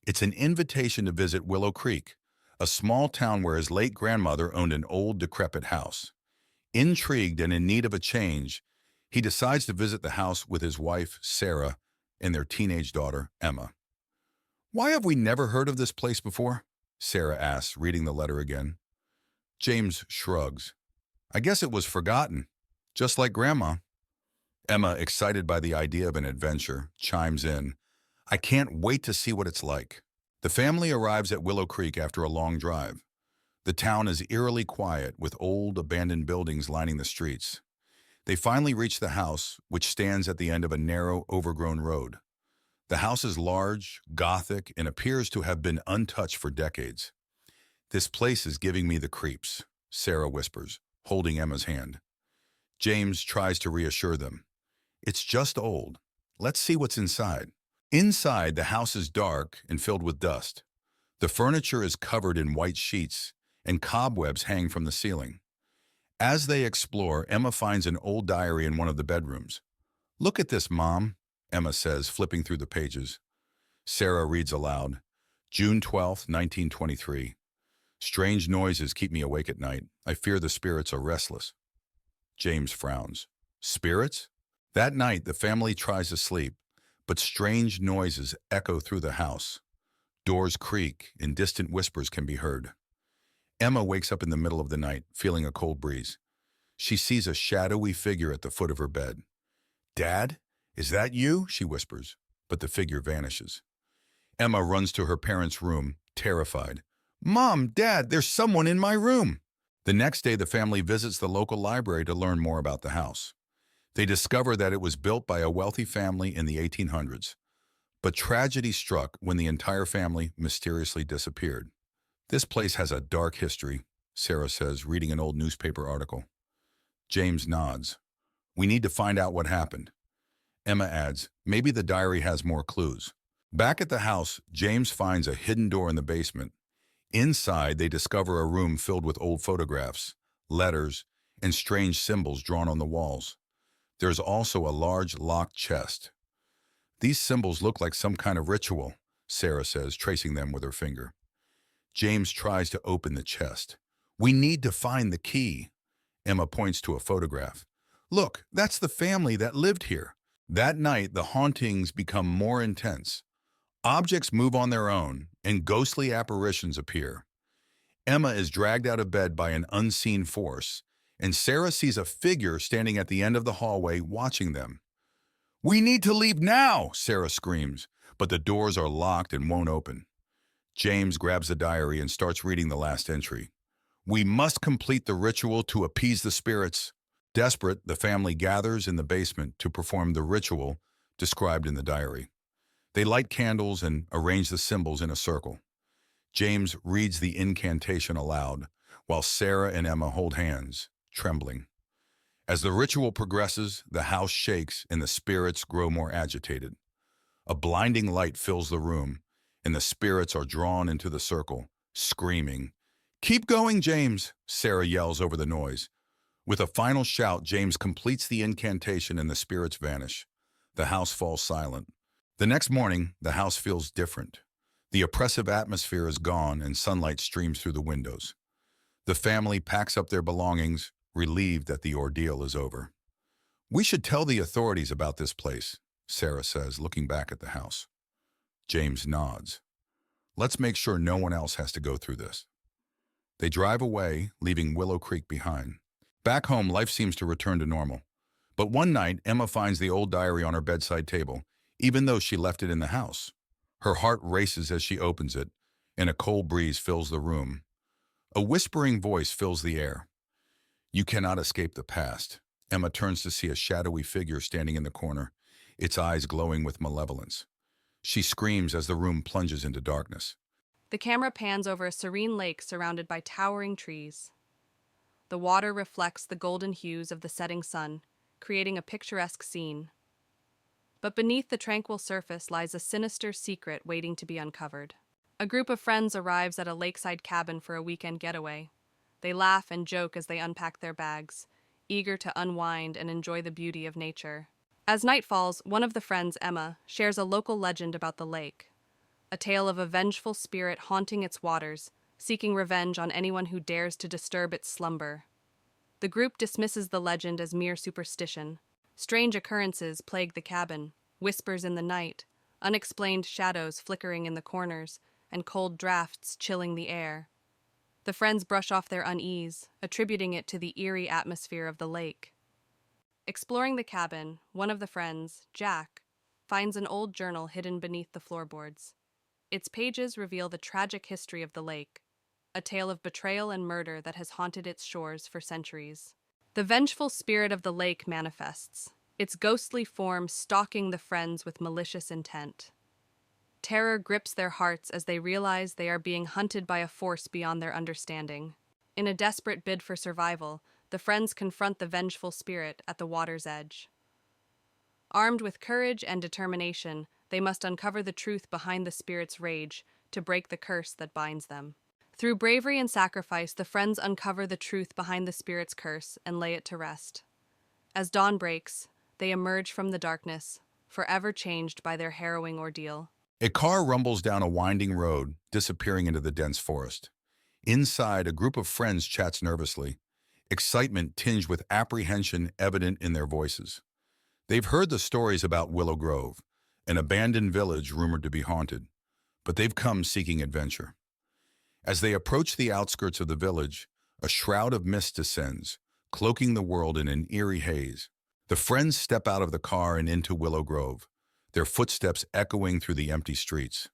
It's an invitation to visit Willow Creek, a small town where his late grandmother owned an old, decrepit house. Intrigued and in need of a change, he decides to visit the house with his wife, Sarah, and their teenage daughter, Emma. "Why have we never heard of this place before?" Sarah asks, reading the letter again. James shrugs. "I guess it was forgotten, just like Grandma." Emma, excited by the idea of an adventure, chimes in, "I can't wait to see what it's like." The family arrives at Willow Creek after a long drive. The town is eerily quiet, with old, abandoned buildings lining the streets. They finally reach the house, which stands at the end of a narrow, overgrown road. The house is large, Gothic, and appears to have been untouched for decades. "This place is giving me the creeps," Sarah whispers, holding Emma's hand. James tries to reassure them. "It's just old. Let's see what's inside." Inside, the house is dark and filled with dust. The furniture is covered in white sheets, and cobwebs hang from the ceiling. As they explore, Emma finds an old diary in one of the bedrooms. "Look at this, Mom," Emma says, flipping through the pages. Sarah reads aloud, "June 12th, 1923. Strange noises keep me awake at night. I fear the spirits are restless." James frowns. "Spirits?" That night, the family tries to sleep, but strange noises echo through the house. Doors creak, and distant whispers can be heard. Emma wakes up in the middle of the night, feeling a cold breeze. She sees a shadowy figure at the foot of her bed. "Dad, is that you?" she whispers, but the figure vanishes. Emma runs to her parents' room, terrified. "Mom, Dad, there's someone in my room!" The next day, the family visits the local library to learn more about the house. They discover that it was built by a wealthy family in the 1800s. But tragedy struck when the entire family mysteriously disappeared. "This place has a dark history," Sarah says, reading an old newspaper article. James nods. "We need to find out what happened." Emma adds, "Maybe the diary has more clues." Back at the house, James finds a hidden door in the basement. Inside, they discover a room filled with old photographs, letters, and strange symbols drawn on the walls. There's also a large locked chest. "These symbols look like some kind of ritual," Sarah says, tracing them with her finger. James tries to open the chest. "We need to find the key." Emma points to a photograph. "Look, that's the family that lived here." That night, the hauntings become more intense. Objects move on their own, and ghostly apparitions appear. Emma is dragged out of bed by an unseen force, and Sarah sees a figure standing at the end of the hallway watching them. "We need to leave now!" Sarah screams, but the doors are locked and won't open. James grabs the diary and starts reading the last entry. We must complete the ritual to appease the spirits. Desperate, the family gathers in the basement to perform the ritual described in the diary. They light candles and arrange the symbols in a circle. James reads the incantation aloud, while Sarah and Emma hold hands, trembling. As the ritual progresses, the house shakes and the spirits grow more agitated. A blinding light fills the room, and the spirits are drawn into the circle, screaming. "Keep going, James!" Sarah yells over the noise. With a final shout, James completes the incantation and the spirits vanish. The house falls silent. The next morning, the house feels different. The oppressive atmosphere is gone and sunlight streams through the windows. The family packs up their belongings, relieved that the ordeal is over. "We should tell the authorities about this place," Sarah says, looking back at the house. James nods. "Let's make sure no one else has to go through this." They drive away, leaving Willow Creek behind. Back home, life seems to return to normal. But one night, Emma finds the old diary on her bedside table, even though she left it in the house. Her heart races as she opens it, and a cold breeze fills the room. A whispering voice fills the air. "You cannot escape the past." Emma turns to see a shadowy figure standing in the corner, its eyes glowing with malevolence. She screams as the room plunges into darkness. The camera pans over a serene lake surrounded by towering trees. The water reflects the golden hues of the setting sun, creating a picturesque scene. But beneath the tranquil surface lies a sinister secret waiting to be uncovered. A group of friends arrives at a lakeside cabin for a weekend getaway. They laugh and joke as they unpack their bags, eager to unwind and enjoy the beauty of nature. As night falls, one of the friends, Emma, shares a local legend about the lake. A tale of a vengeful spirit haunting its waters, seeking revenge on anyone who dares to disturb its slumber. The group dismisses the legend as mere superstition. Strange occurrences plague the cabin, whispers in the night, unexplained shadows flickering in the corners, and cold drafts chilling the air. The friends brush off their unease, attributing it to the eerie atmosphere of the lake. Exploring the cabin, one of the friends, Jack, finds an old journal hidden beneath the floorboards. Its pages reveal the tragic history of the lake, a tale of betrayal and murder that has haunted its shores for centuries. The vengeful spirit of the lake manifests, its ghostly form stalking the friends with malicious intent. Terror grips their hearts as they realize they are being hunted by a force beyond their understanding. In a desperate bid for survival, the friends confront the vengeful spirit at the water's edge. Armed with courage and determination, they must uncover the truth behind the spirit's rage to break the curse that binds them. Through bravery and sacrifice, the friends uncover the truth behind the spirit's curse and lay it to rest. As dawn breaks, they emerge from the darkness, forever changed by their harrowing ordeal. A car rumbles down a winding road, disappearing into the dense forest. Inside, a group of friends chats nervously, excitement tinged with apprehension evident in their voices. They've heard the stories about Willow Grove, an abandoned village rumored to be haunted, but they've come seeking adventure. As they approach the outskirts of the village, a shroud of mist descends, cloaking the world in an eerie haze. The friends step out of the car and into Willow Grove, their footsteps echoing through the empty streets.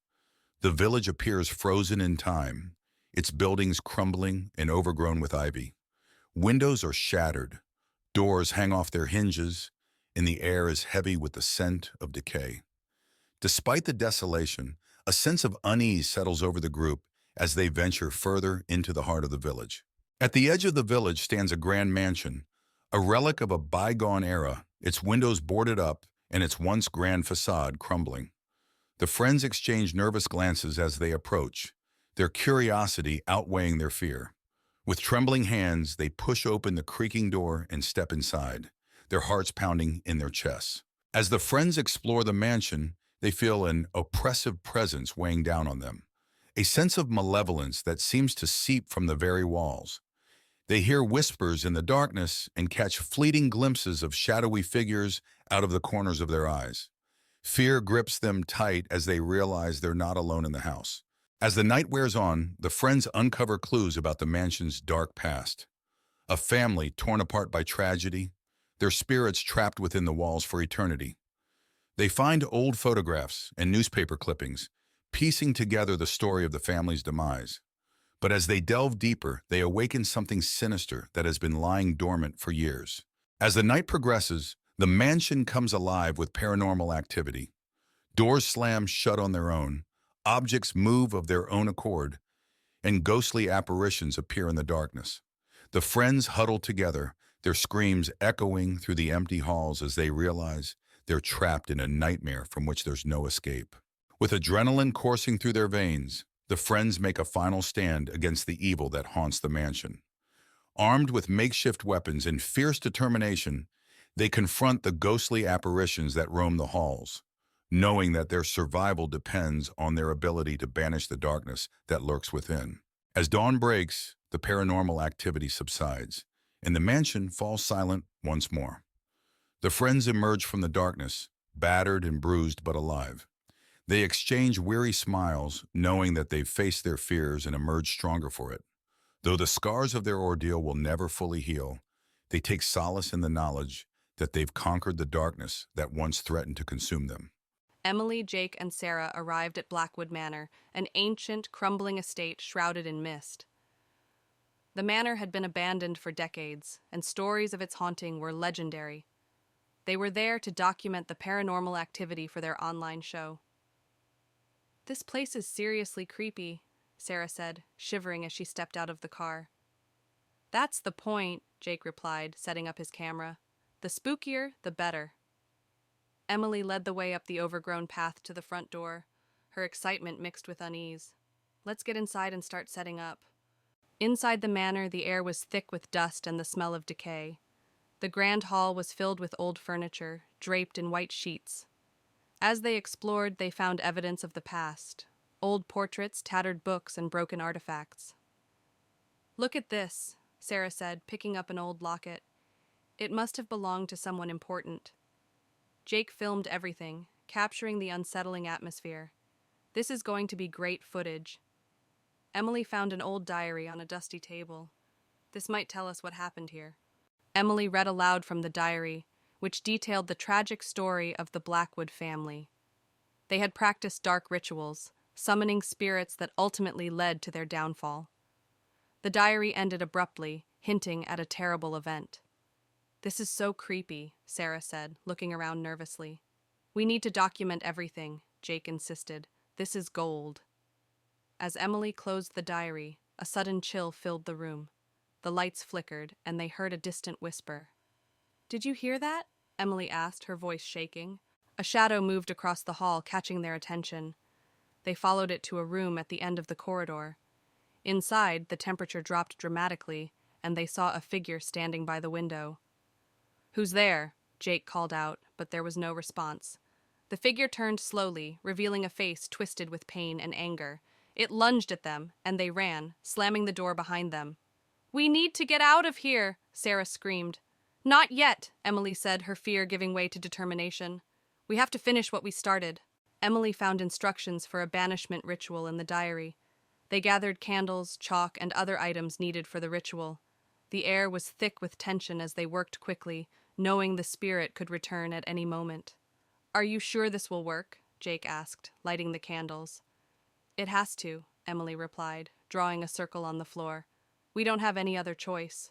The village appears frozen in time, its buildings crumbling and overgrown with ivy. Windows are shattered, doors hang off their hinges, and the air is heavy with the scent of decay. Despite the desolation, a sense of unease settles over the group as they venture further into the heart of the village. At the edge of the village stands a grand mansion, a relic of a bygone era, its windows boarded up and its once grand facade crumbling. The friends exchange nervous glances as they approach, their curiosity outweighing their fear. With trembling hands, they push open the creaking door and step inside, their hearts pounding in their chests. As the friends explore the mansion, they feel an oppressive presence weighing down on them, a sense of malevolence that seems to seep from the very walls. They hear whispers in the darkness and catch fleeting glimpses of shadowy figures out of the corners of their eyes. Fear grips them tight as they realize they're not alone in the house. As the night wears on, the friends uncover clues about the mansion's dark past. A family torn apart by tragedy, their spirits trapped within the walls for eternity. They find old photographs and newspaper clippings, piecing together the story of the family's demise. But as they delve deeper, they awaken something sinister that has been lying dormant for years. As the night progresses, the mansion comes alive with paranormal activity. Doors slam shut on their own, objects move of their own accord, and ghostly apparitions appear in the darkness. The friends huddle together, their screams echoing through the empty halls as they realize they're trapped in a nightmare from which there's no escape. With adrenaline coursing through their veins, the friends make a final stand against the evil that haunts the mansion. Armed with makeshift weapons and fierce determination, they confront the ghostly apparitions that roam the halls, knowing that their survival depends on their ability to banish the darkness that lurks within. As dawn breaks, the paranormal activity subsides, and the mansion falls silent once more. The friends emerge from the darkness, battered and bruised but alive. They exchange weary smiles, knowing that they've faced their fears and emerged stronger for it. Though the scars of their ordeal will never fully heal, they take solace in the knowledge that they've conquered the darkness that once threatened to consume them. Emily, Jake, and Sarah arrived at Blackwood Manor, an ancient, crumbling estate shrouded in mist. The manor had been abandoned for decades, and stories of its haunting were legendary. They were there to document the paranormal activity for their online show. "This place is seriously creepy," Sarah said, shivering as she stepped out of the car. "That's the point," Jake replied, setting up his camera. "The spookier, the better." Emily led the way up the overgrown path to the front door, her excitement mixed with unease. "Let's get inside and start setting up." Inside the manor, the air was thick with dust and the smell of decay. The grand hall was filled with old furniture, draped in white sheets. As they explored, they found evidence of the past: old portraits, tattered books, and broken artifacts. "Look at this," Sarah said, picking up an old locket. "It must have belonged to someone important." Jake filmed everything, capturing the unsettling atmosphere. "This is going to be great footage." Emily found an old diary on a dusty table. "This might tell us what happened here." Emily read aloud from the diary, which detailed the tragic story of the Blackwood family. They had practiced dark rituals, summoning spirits that ultimately led to their downfall. The diary ended abruptly, hinting at a terrible event. "This is so creepy," Sarah said, looking around nervously. "We need to document everything," Jake insisted. "This is gold." As Emily closed the diary, a sudden chill filled the room. The lights flickered, and they heard a distant whisper. "Did you hear that?" Emily asked, her voice shaking. A shadow moved across the hall, catching their attention. They followed it to a room at the end of the corridor. Inside, the temperature dropped dramatically, and they saw a figure standing by the window. "Who's there?" Jake called out, but there was no response. The figure turned slowly, revealing a face twisted with pain and anger. It lunged at them, and they ran, slamming the door behind them. "We need to get out of here," Sarah screamed. "Not yet," Emily said, her fear giving way to determination. "We have to finish what we started." Emily found instructions for a banishment ritual in the diary. They gathered candles, chalk, and other items needed for the ritual. The air was thick with tension as they worked quickly, knowing the spirit could return at any moment. "Are you sure this will work?" Jake asked, lighting the candles. "It has to," Emily replied, drawing a circle on the floor. "We don't have any other choice."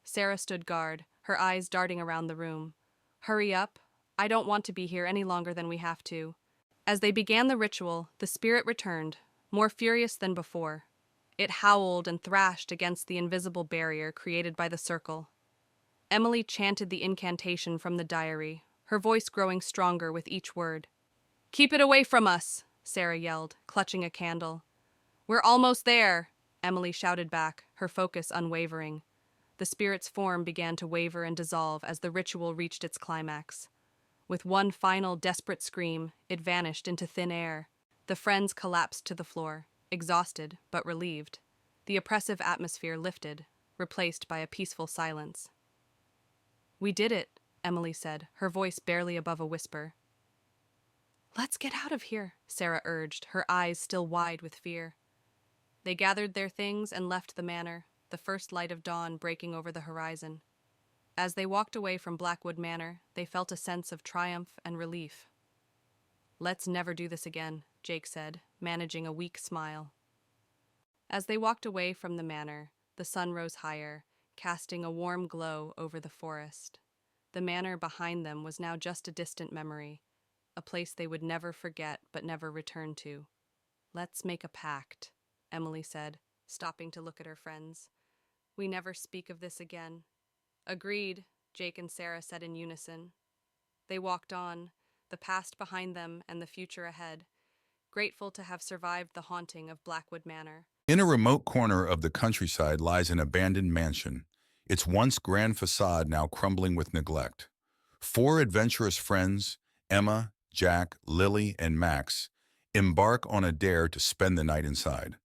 Sarah stood guard, her eyes darting around the room. "Hurry up. I don't want to be here any longer than we have to." As they began the ritual, the spirit returned, more furious than before. It howled and thrashed against the invisible barrier created by the circle. Emily chanted the incantation from the diary, her voice growing stronger with each word. "Keep it away from us," Sarah yelled, clutching a candle. "We're almost there," Emily shouted back, her focus unwavering. The spirit's form began to waver and dissolve as the ritual reached its climax. With one final desperate scream, it vanished into thin air. The friends collapsed to the floor, exhausted but relieved. The oppressive atmosphere lifted, replaced by a peaceful silence. "We did it," Emily said, her voice barely above a whisper. "Let's get out of here," Sarah urged, her eyes still wide with fear. They gathered their things and left the manor, the first light of dawn breaking over the horizon. As they walked away from Blackwood Manor, they felt a sense of triumph and relief. "Let's never do this again," Jake said, managing a weak smile. As they walked away from the manor, the sun rose higher, casting a warm glow over the forest. The manor behind them was now just a distant memory, a place they would never forget but never return to. "Let's make a pact," Emily said, stopping to look at her friends. "We never speak of this again." "Agreed," Jake and Sarah said in unison. They walked on, the past behind them and the future ahead, grateful to have survived the haunting of Blackwood Manor. In a remote corner of the countryside lies an abandoned mansion, its once grand facade now crumbling with neglect. Four adventurous friends, Emma, Jack, Lily, and Max, embark on a dare to spend the night inside.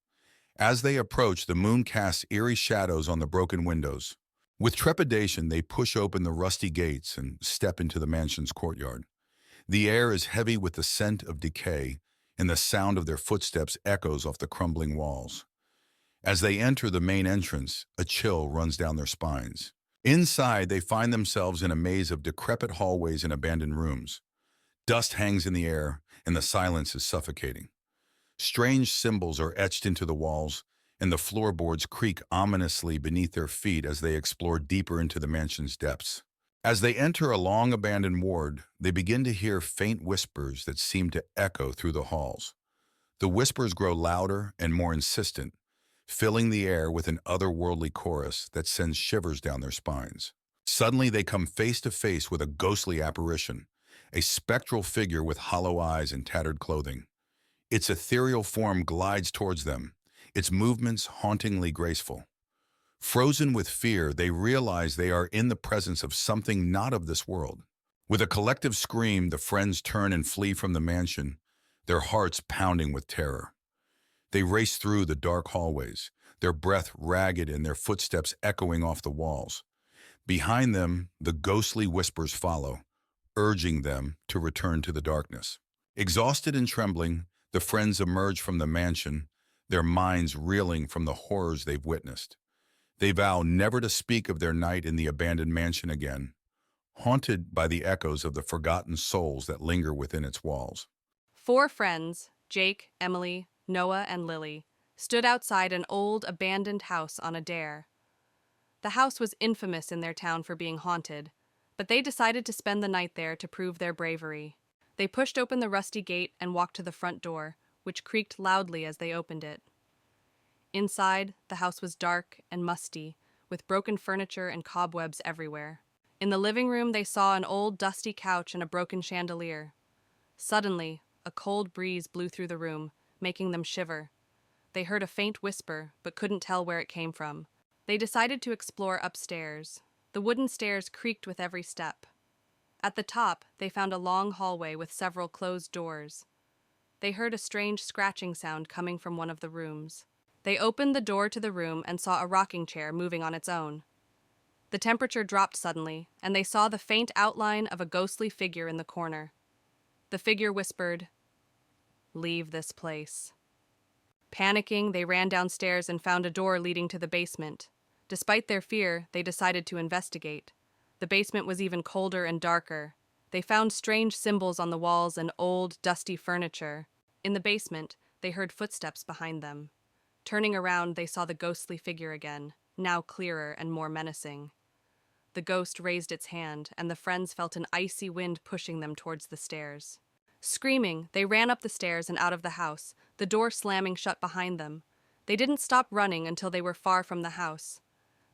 As they approach, the moon casts eerie shadows on the broken windows. With trepidation, they push open the rusty gates and step into the mansion's courtyard. The air is heavy with the scent of decay, and the sound of their footsteps echoes off the crumbling walls. As they enter the main entrance, a chill runs down their spines. Inside, they find themselves in a maze of decrepit hallways and abandoned rooms. Dust hangs in the air, and the silence is suffocating. Strange symbols are etched into the walls, and the floorboards creak ominously beneath their feet as they explore deeper into the mansion's depths. As they enter a long abandoned ward, they begin to hear faint whispers that seem to echo through the halls. The whispers grow louder and more insistent, filling the air with an otherworldly chorus that sends shivers down their spines. Suddenly, they come face to face with a ghostly apparition, a spectral figure with hollow eyes and tattered clothing. Its ethereal form glides towards them, its movements hauntingly graceful. Frozen with fear, they realize they are in the presence of something not of this world. With a collective scream, the friends turn and flee from the mansion, their hearts pounding with terror. They race through the dark hallways, their breath ragged and their footsteps echoing off the walls. Behind them, the ghostly whispers follow, urging them to return to the darkness. Exhausted and trembling, the friends emerge from the mansion, their minds reeling from the horrors they've witnessed. They vow never to speak of their night in the abandoned mansion again, haunted by the echoes of the forgotten souls that linger within its walls. Four friends, Jake, Emily, Noah, and Lily, stood outside an old, abandoned house on a dare. The house was infamous in their town for being haunted, but they decided to spend the night there to prove their bravery. They pushed open the rusty gate and walked to the front door, which creaked loudly as they opened it. Inside, the house was dark and musty, with broken furniture and cobwebs everywhere. In the living room, they saw an old, dusty couch and a broken chandelier. Suddenly, a cold breeze blew through the room, making them shiver. They heard a faint whisper, but couldn't tell where it came from. They decided to explore upstairs. The wooden stairs creaked with every step. At the top, they found a long hallway with several closed doors. They heard a strange scratching sound coming from one of the rooms. They opened the door to the room and saw a rocking chair moving on its own. The temperature dropped suddenly, and they saw the faint outline of a ghostly figure in the corner. The figure whispered, "Leave this place." Panicking, they ran downstairs and found a door leading to the basement. Despite their fear, they decided to investigate. The basement was even colder and darker. They found strange symbols on the walls and old, dusty furniture. In the basement, they heard footsteps behind them. Turning around, they saw the ghostly figure again, now clearer and more menacing. The ghost raised its hand, and the friends felt an icy wind pushing them towards the stairs. Screaming, they ran up the stairs and out of the house, the door slamming shut behind them. They didn't stop running until they were far from the house.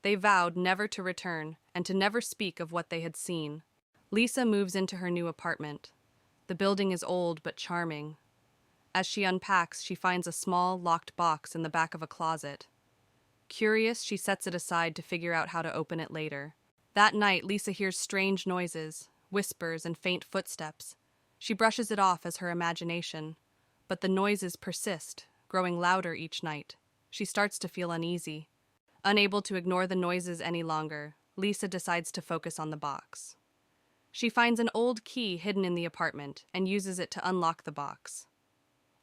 They vowed never to return and to never speak of what they had seen. Lisa moves into her new apartment. The building is old but charming. As she unpacks, she finds a small, locked box in the back of a closet. Curious, she sets it aside to figure out how to open it later. That night, Lisa hears strange noises, whispers, and faint footsteps. She brushes it off as her imagination, but the noises persist, growing louder each night. She starts to feel uneasy. Unable to ignore the noises any longer, Lisa decides to focus on the box. She finds an old key hidden in the apartment and uses it to unlock the box.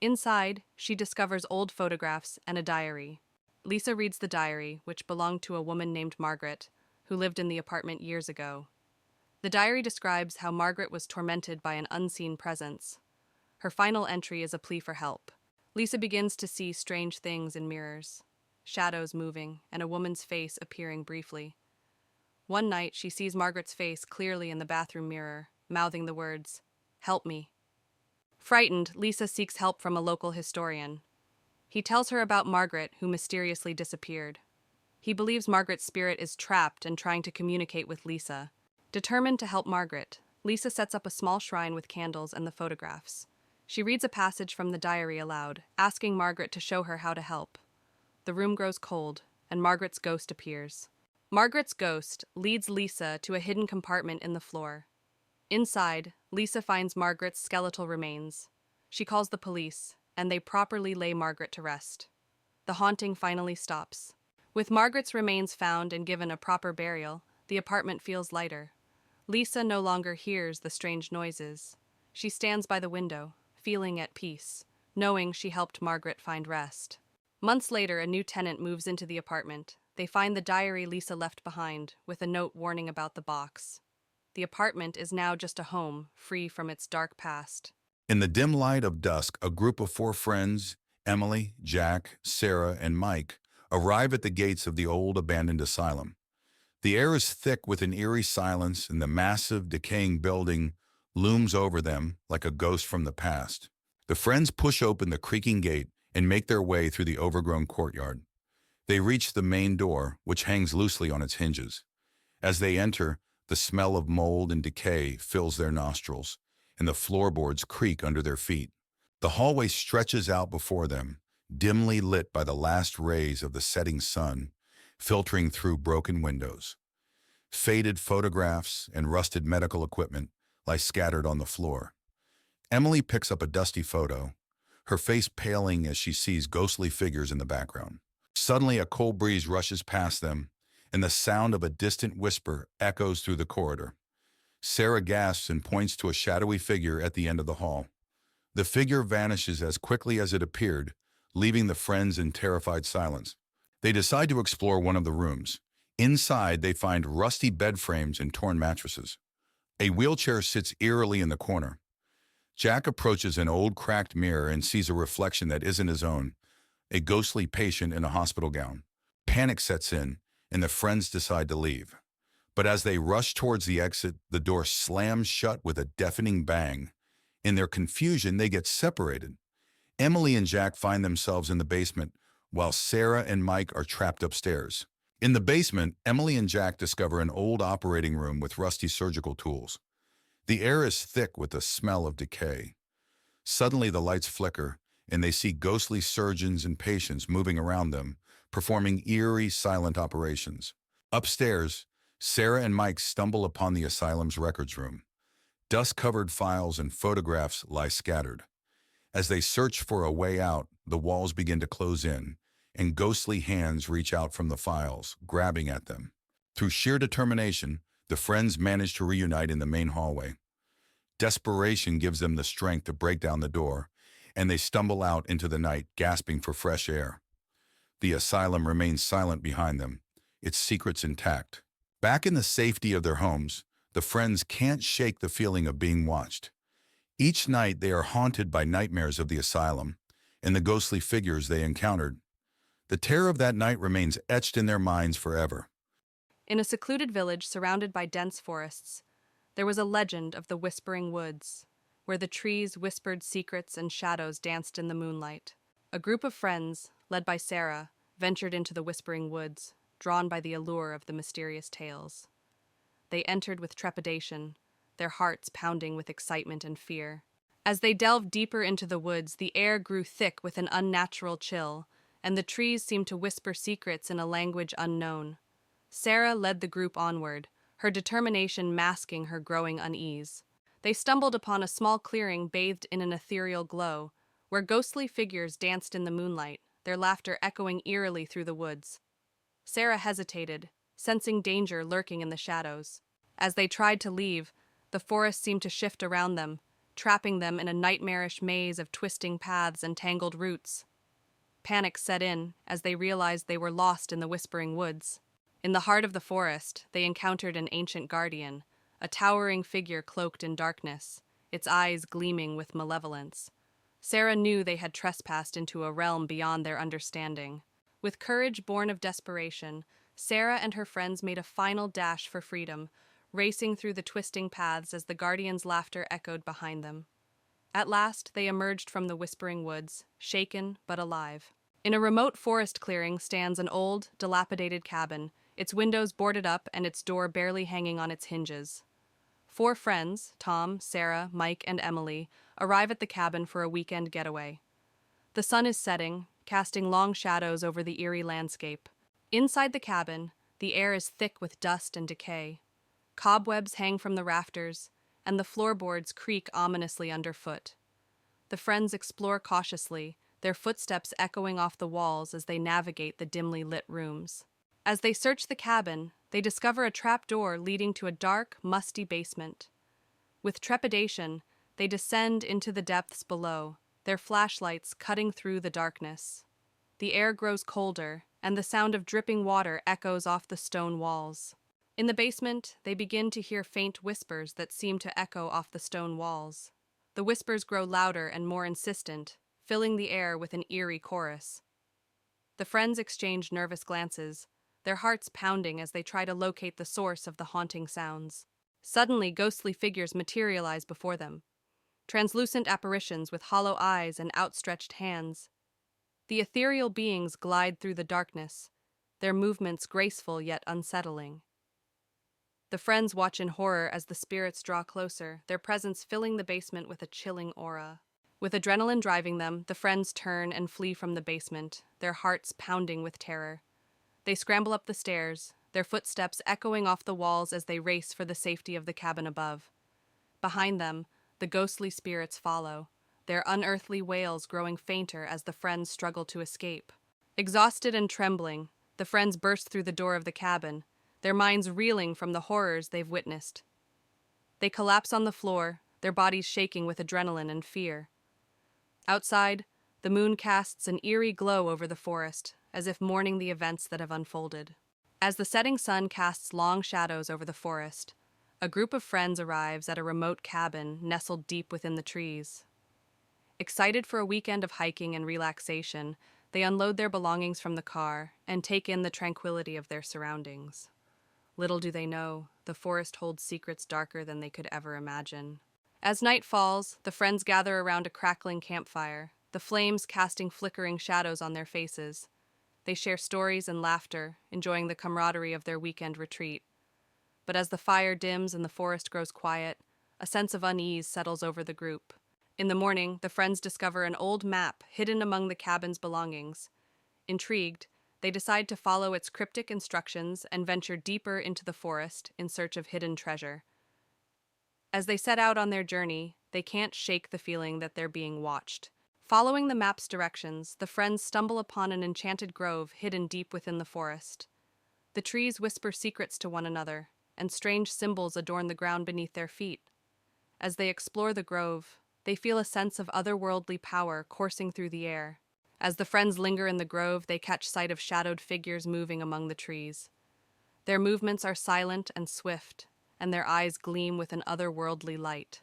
Inside, she discovers old photographs and a diary. Lisa reads the diary, which belonged to a woman named Margaret, who lived in the apartment years ago. The diary describes how Margaret was tormented by an unseen presence. Her final entry is a plea for help. Lisa begins to see strange things in mirrors. shadows moving, and a woman's face appearing briefly. One night, she sees Margaret's face clearly in the bathroom mirror, mouthing the words, "Help me." Frightened, Lisa seeks help from a local historian. He tells her about Margaret, who mysteriously disappeared. He believes Margaret's spirit is trapped and trying to communicate with Lisa. Determined to help Margaret, Lisa sets up a small shrine with candles and the photographs. She reads a passage from the diary aloud, asking Margaret to show her how to help. The room grows cold, and Margaret's ghost appears. Margaret's ghost leads Lisa to a hidden compartment in the floor. Inside, Lisa finds Margaret's skeletal remains. She calls the police, and they properly lay Margaret to rest. The haunting finally stops. With Margaret's remains found and given a proper burial, the apartment feels lighter. Lisa no longer hears the strange noises. She stands by the window, feeling at peace, knowing she helped Margaret find rest. Months later, a new tenant moves into the apartment. They find the diary Lisa left behind, with a note warning about the box. The apartment is now just a home, free from its dark past. In the dim light of dusk, a group of 4 friends, Emily, Jack, Sarah, and Mike, arrive at the gates of the old abandoned asylum. The air is thick with an eerie silence, and the massive, decaying building looms over them like a ghost from the past. The friends push open the creaking gate and make their way through the overgrown courtyard. They reach the main door, which hangs loosely on its hinges. As they enter, the smell of mold and decay fills their nostrils, and the floorboards creak under their feet. The hallway stretches out before them, dimly lit by the last rays of the setting sun, filtering through broken windows. Faded photographs and rusted medical equipment lie scattered on the floor. Emily picks up a dusty photo, her face paling as she sees ghostly figures in the background. Suddenly, a cold breeze rushes past them, and the sound of a distant whisper echoes through the corridor. Sarah gasps and points to a shadowy figure at the end of the hall. The figure vanishes as quickly as it appeared, leaving the friends in terrified silence. They decide to explore one of the rooms. Inside, they find rusty bed frames and torn mattresses. A wheelchair sits eerily in the corner. Jack approaches an old cracked mirror and sees a reflection that isn't his own, a ghostly patient in a hospital gown. Panic sets in, and the friends decide to leave. But as they rush towards the exit, the door slams shut with a deafening bang. In their confusion, they get separated. Emily and Jack find themselves in the basement, while Sarah and Mike are trapped upstairs. In the basement, Emily and Jack discover an old operating room with rusty surgical tools. The air is thick with the smell of decay. Suddenly, the lights flicker, and they see ghostly surgeons and patients moving around them, performing eerie, silent operations. Upstairs, Sarah and Mike stumble upon the asylum's records room. Dust-covered files and photographs lie scattered. As they search for a way out, the walls begin to close in, and ghostly hands reach out from the files, grabbing at them. Through sheer determination, the friends manage to reunite in the main hallway. Desperation gives them the strength to break down the door, and they stumble out into the night, gasping for fresh air. The asylum remains silent behind them, its secrets intact. Back in the safety of their homes, the friends can't shake the feeling of being watched. Each night they are haunted by nightmares of the asylum and the ghostly figures they encountered. The terror of that night remains etched in their minds forever. In a secluded village surrounded by dense forests, there was a legend of the Whispering Woods, where the trees whispered secrets and shadows danced in the moonlight. A group of friends, led by Sarah, ventured into the Whispering Woods, drawn by the allure of the mysterious tales. They entered with trepidation, their hearts pounding with excitement and fear. As they delved deeper into the woods, the air grew thick with an unnatural chill, and the trees seemed to whisper secrets in a language unknown. Sarah led the group onward, her determination masking her growing unease. They stumbled upon a small clearing bathed in an ethereal glow, where ghostly figures danced in the moonlight, their laughter echoing eerily through the woods. Sarah hesitated, sensing danger lurking in the shadows. As they tried to leave, the forest seemed to shift around them, trapping them in a nightmarish maze of twisting paths and tangled roots. Panic set in as they realized they were lost in the Whispering Woods. In the heart of the forest, they encountered an ancient guardian, a towering figure cloaked in darkness, its eyes gleaming with malevolence. Sarah knew they had trespassed into a realm beyond their understanding. With courage born of desperation, Sarah and her friends made a final dash for freedom, racing through the twisting paths as the Guardians' laughter echoed behind them. At last, they emerged from the whispering woods, shaken but alive. In a remote forest clearing stands an old, dilapidated cabin, its windows boarded up and its door barely hanging on its hinges. Four friends, Tom, Sarah, Mike, and Emily, arrive at the cabin for a weekend getaway. The sun is setting, casting long shadows over the eerie landscape. Inside the cabin, the air is thick with dust and decay. Cobwebs hang from the rafters, and the floorboards creak ominously underfoot. The friends explore cautiously, their footsteps echoing off the walls as they navigate the dimly lit rooms. As they search the cabin, they discover a trapdoor leading to a dark, musty basement. With trepidation, they descend into the depths below, their flashlights cutting through the darkness. The air grows colder, and the sound of dripping water echoes off the stone walls. In the basement, they begin to hear faint whispers that seem to echo off the stone walls. The whispers grow louder and more insistent, filling the air with an eerie chorus. The friends exchange nervous glances, their hearts pounding as they try to locate the source of the haunting sounds. Suddenly, ghostly figures materialize before them, translucent apparitions with hollow eyes and outstretched hands. The ethereal beings glide through the darkness, their movements graceful yet unsettling. The friends watch in horror as the spirits draw closer, their presence filling the basement with a chilling aura. With adrenaline driving them, the friends turn and flee from the basement, their hearts pounding with terror. They scramble up the stairs, their footsteps echoing off the walls as they race for the safety of the cabin above. Behind them, the ghostly spirits follow, their unearthly wails growing fainter as the friends struggle to escape. Exhausted and trembling, the friends burst through the door of the cabin, their minds reeling from the horrors they've witnessed. They collapse on the floor, their bodies shaking with adrenaline and fear. Outside, the moon casts an eerie glow over the forest, as if mourning the events that have unfolded. As the setting sun casts long shadows over the forest, a group of friends arrives at a remote cabin nestled deep within the trees. Excited for a weekend of hiking and relaxation, they unload their belongings from the car and take in the tranquility of their surroundings. Little do they know, the forest holds secrets darker than they could ever imagine. As night falls, the friends gather around a crackling campfire, the flames casting flickering shadows on their faces. They share stories and laughter, enjoying the camaraderie of their weekend retreat. But as the fire dims and the forest grows quiet, a sense of unease settles over the group. In the morning, the friends discover an old map hidden among the cabin's belongings. Intrigued, they decide to follow its cryptic instructions and venture deeper into the forest in search of hidden treasure. As they set out on their journey, they can't shake the feeling that they're being watched. Following the map's directions, the friends stumble upon an enchanted grove hidden deep within the forest. The trees whisper secrets to one another, and strange symbols adorn the ground beneath their feet. As they explore the grove, they feel a sense of otherworldly power coursing through the air. As the friends linger in the grove, they catch sight of shadowed figures moving among the trees. Their movements are silent and swift, and their eyes gleam with an otherworldly light.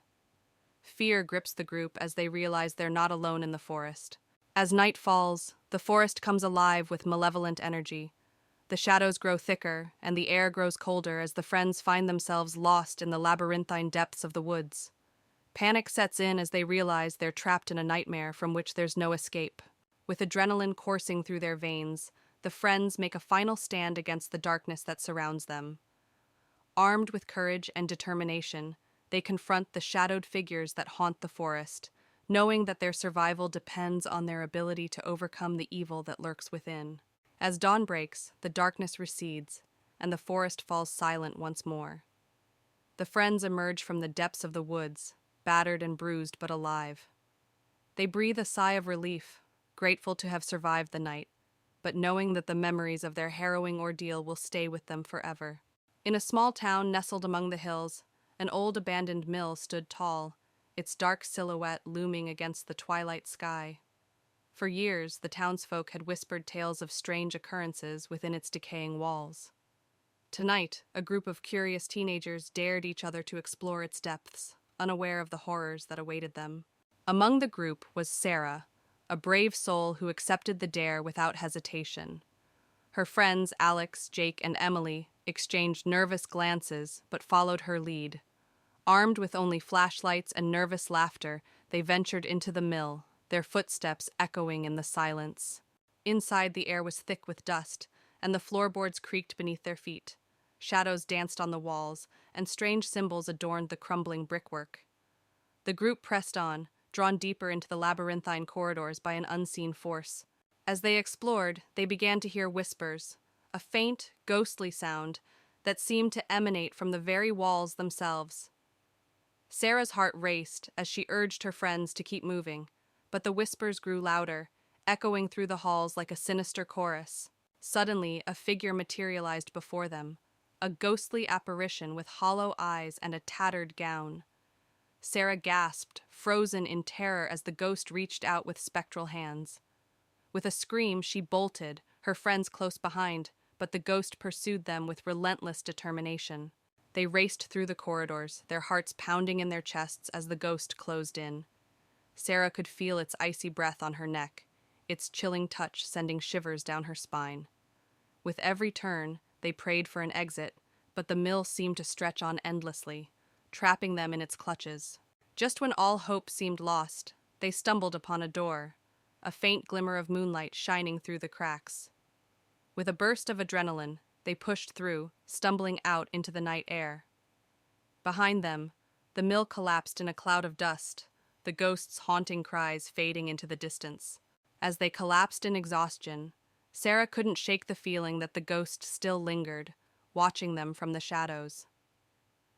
Fear grips the group as they realize they're not alone in the forest. As night falls, the forest comes alive with malevolent energy. The shadows grow thicker, and the air grows colder as the friends find themselves lost in the labyrinthine depths of the woods. Panic sets in as they realize they're trapped in a nightmare from which there's no escape. With adrenaline coursing through their veins, the friends make a final stand against the darkness that surrounds them. Armed with courage and determination, they confront the shadowed figures that haunt the forest, knowing that their survival depends on their ability to overcome the evil that lurks within. As dawn breaks, the darkness recedes, and the forest falls silent once more. The friends emerge from the depths of the woods, battered and bruised but alive. They breathe a sigh of relief, grateful to have survived the night, but knowing that the memories of their harrowing ordeal will stay with them forever. In a small town nestled among the hills, an old abandoned mill stood tall, its dark silhouette looming against the twilight sky. For years, the townsfolk had whispered tales of strange occurrences within its decaying walls. Tonight, a group of curious teenagers dared each other to explore its depths, unaware of the horrors that awaited them. Among the group was Sarah, a brave soul who accepted the dare without hesitation. Her friends, Alex, Jake, and Emily, exchanged nervous glances but followed her lead. Armed with only flashlights and nervous laughter, they ventured into the mill, their footsteps echoing in the silence. Inside, the air was thick with dust, and the floorboards creaked beneath their feet. Shadows danced on the walls, and strange symbols adorned the crumbling brickwork. The group pressed on, drawn deeper into the labyrinthine corridors by an unseen force. As they explored, they began to hear whispers, a faint, ghostly sound that seemed to emanate from the very walls themselves. Sarah's heart raced as she urged her friends to keep moving, but the whispers grew louder, echoing through the halls like a sinister chorus. Suddenly, a figure materialized before them, a ghostly apparition with hollow eyes and a tattered gown. Sarah gasped, frozen in terror as the ghost reached out with spectral hands. With a scream, she bolted, her friends close behind, but the ghost pursued them with relentless determination. They raced through the corridors, their hearts pounding in their chests as the ghost closed in. Sarah could feel its icy breath on her neck, its chilling touch sending shivers down her spine. With every turn, they prayed for an exit, but the mill seemed to stretch on endlessly, trapping them in its clutches. Just when all hope seemed lost, they stumbled upon a door, a faint glimmer of moonlight shining through the cracks. With a burst of adrenaline, they pushed through, stumbling out into the night air. Behind them, the mill collapsed in a cloud of dust, the ghost's haunting cries fading into the distance. As they collapsed in exhaustion, Sarah couldn't shake the feeling that the ghost still lingered, watching them from the shadows.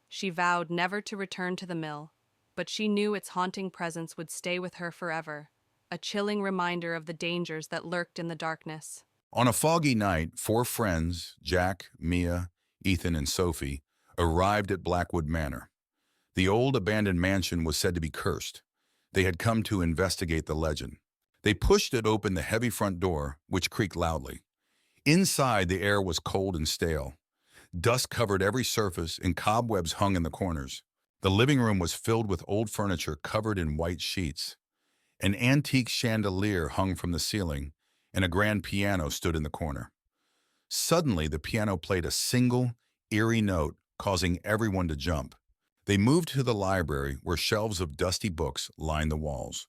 She vowed never to return to the mill, but she knew its haunting presence would stay with her forever, a chilling reminder of the dangers that lurked in the darkness. On a foggy night, 4 friends, Jack, Mia, Ethan, and Sophie, arrived at Blackwood Manor. The old abandoned mansion was said to be cursed. They had come to investigate the legend. They pushed it open the heavy front door, which creaked loudly. Inside, the air was cold and stale. Dust covered every surface and cobwebs hung in the corners. The living room was filled with old furniture covered in white sheets. An antique chandelier hung from the ceiling, and a grand piano stood in the corner. Suddenly, the piano played a single, eerie note, causing everyone to jump. They moved to the library, where shelves of dusty books lined the walls.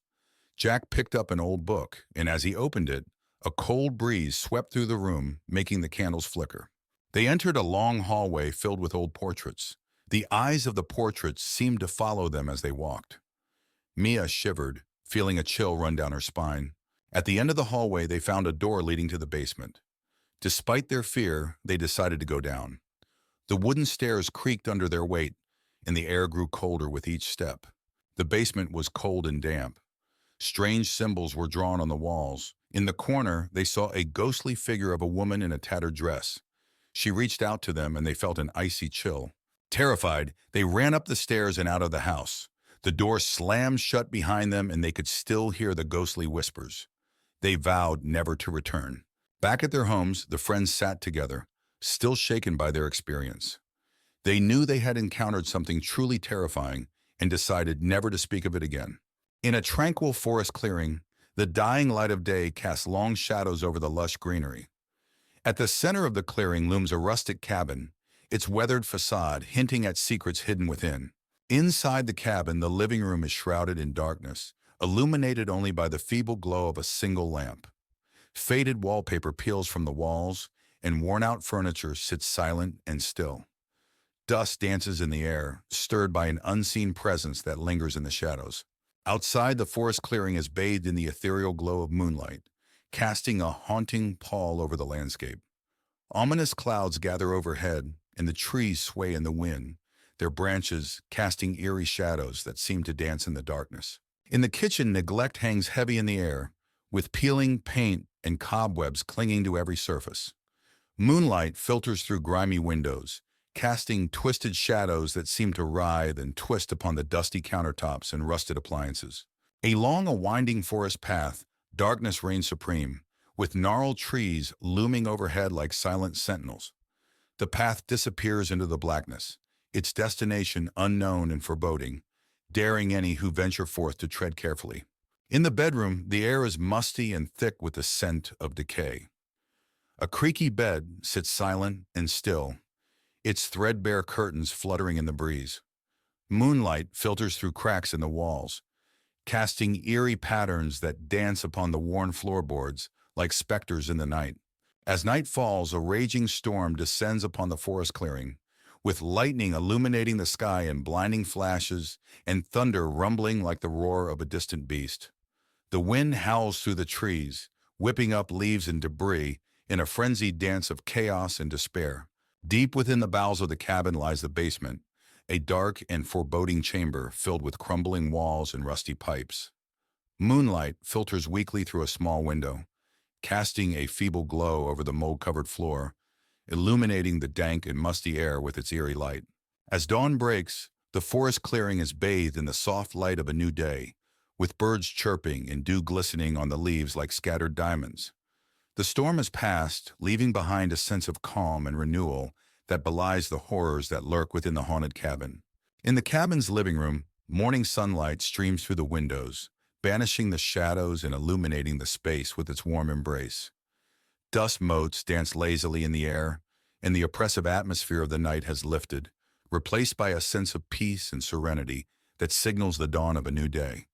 Jack picked up an old book, and as he opened it, a cold breeze swept through the room, making the candles flicker. They entered a long hallway filled with old portraits. The eyes of the portraits seemed to follow them as they walked. Mia shivered, feeling a chill run down her spine. At the end of the hallway, they found a door leading to the basement. Despite their fear, they decided to go down. The wooden stairs creaked under their weight, and the air grew colder with each step. The basement was cold and damp. Strange symbols were drawn on the walls. In the corner, they saw a ghostly figure of a woman in a tattered dress. She reached out to them, and they felt an icy chill. Terrified, they ran up the stairs and out of the house. The door slammed shut behind them, and they could still hear the ghostly whispers. They vowed never to return. Back at their homes, the friends sat together, still shaken by their experience. They knew they had encountered something truly terrifying and decided never to speak of it again. In a tranquil forest clearing, the dying light of day casts long shadows over the lush greenery. At the center of the clearing looms a rustic cabin, its weathered facade hinting at secrets hidden within. Inside the cabin, the living room is shrouded in darkness, illuminated only by the feeble glow of a single lamp. Faded wallpaper peels from the walls, and worn-out furniture sits silent and still. Dust dances in the air, stirred by an unseen presence that lingers in the shadows. Outside, the forest clearing is bathed in the ethereal glow of moonlight, casting a haunting pall over the landscape. Ominous clouds gather overhead, and the trees sway in the wind, their branches casting eerie shadows that seem to dance in the darkness. In the kitchen, neglect hangs heavy in the air, with peeling paint and cobwebs clinging to every surface. Moonlight filters through grimy windows, casting twisted shadows that seem to writhe and twist upon the dusty countertops and rusted appliances. Along a winding forest path, darkness reigns supreme, with gnarled trees looming overhead like silent sentinels. The path disappears into the blackness, its destination unknown and foreboding, daring any who venture forth to tread carefully. In the bedroom, the air is musty and thick with the scent of decay. A creaky bed sits silent and still, its threadbare curtains fluttering in the breeze. Moonlight filters through cracks in the walls, casting eerie patterns that dance upon the worn floorboards like specters in the night. As night falls, a raging storm descends upon the forest clearing, with lightning illuminating the sky in blinding flashes and thunder rumbling like the roar of a distant beast. The wind howls through the trees, whipping up leaves and debris in a frenzied dance of chaos and despair. Deep within the bowels of the cabin lies the basement, a dark and foreboding chamber filled with crumbling walls and rusty pipes. Moonlight filters weakly through a small window, casting a feeble glow over the mold-covered floor, illuminating the dank and musty air with its eerie light. As dawn breaks, the forest clearing is bathed in the soft light of a new day, with birds chirping and dew glistening on the leaves like scattered diamonds. The storm has passed, leaving behind a sense of calm and renewal that belies the horrors that lurk within the haunted cabin. In the cabin's living room, morning sunlight streams through the windows, banishing the shadows and illuminating the space with its warm embrace. Dust motes dance lazily in the air, and the oppressive atmosphere of the night has lifted, replaced by a sense of peace and serenity that signals the dawn of a new day.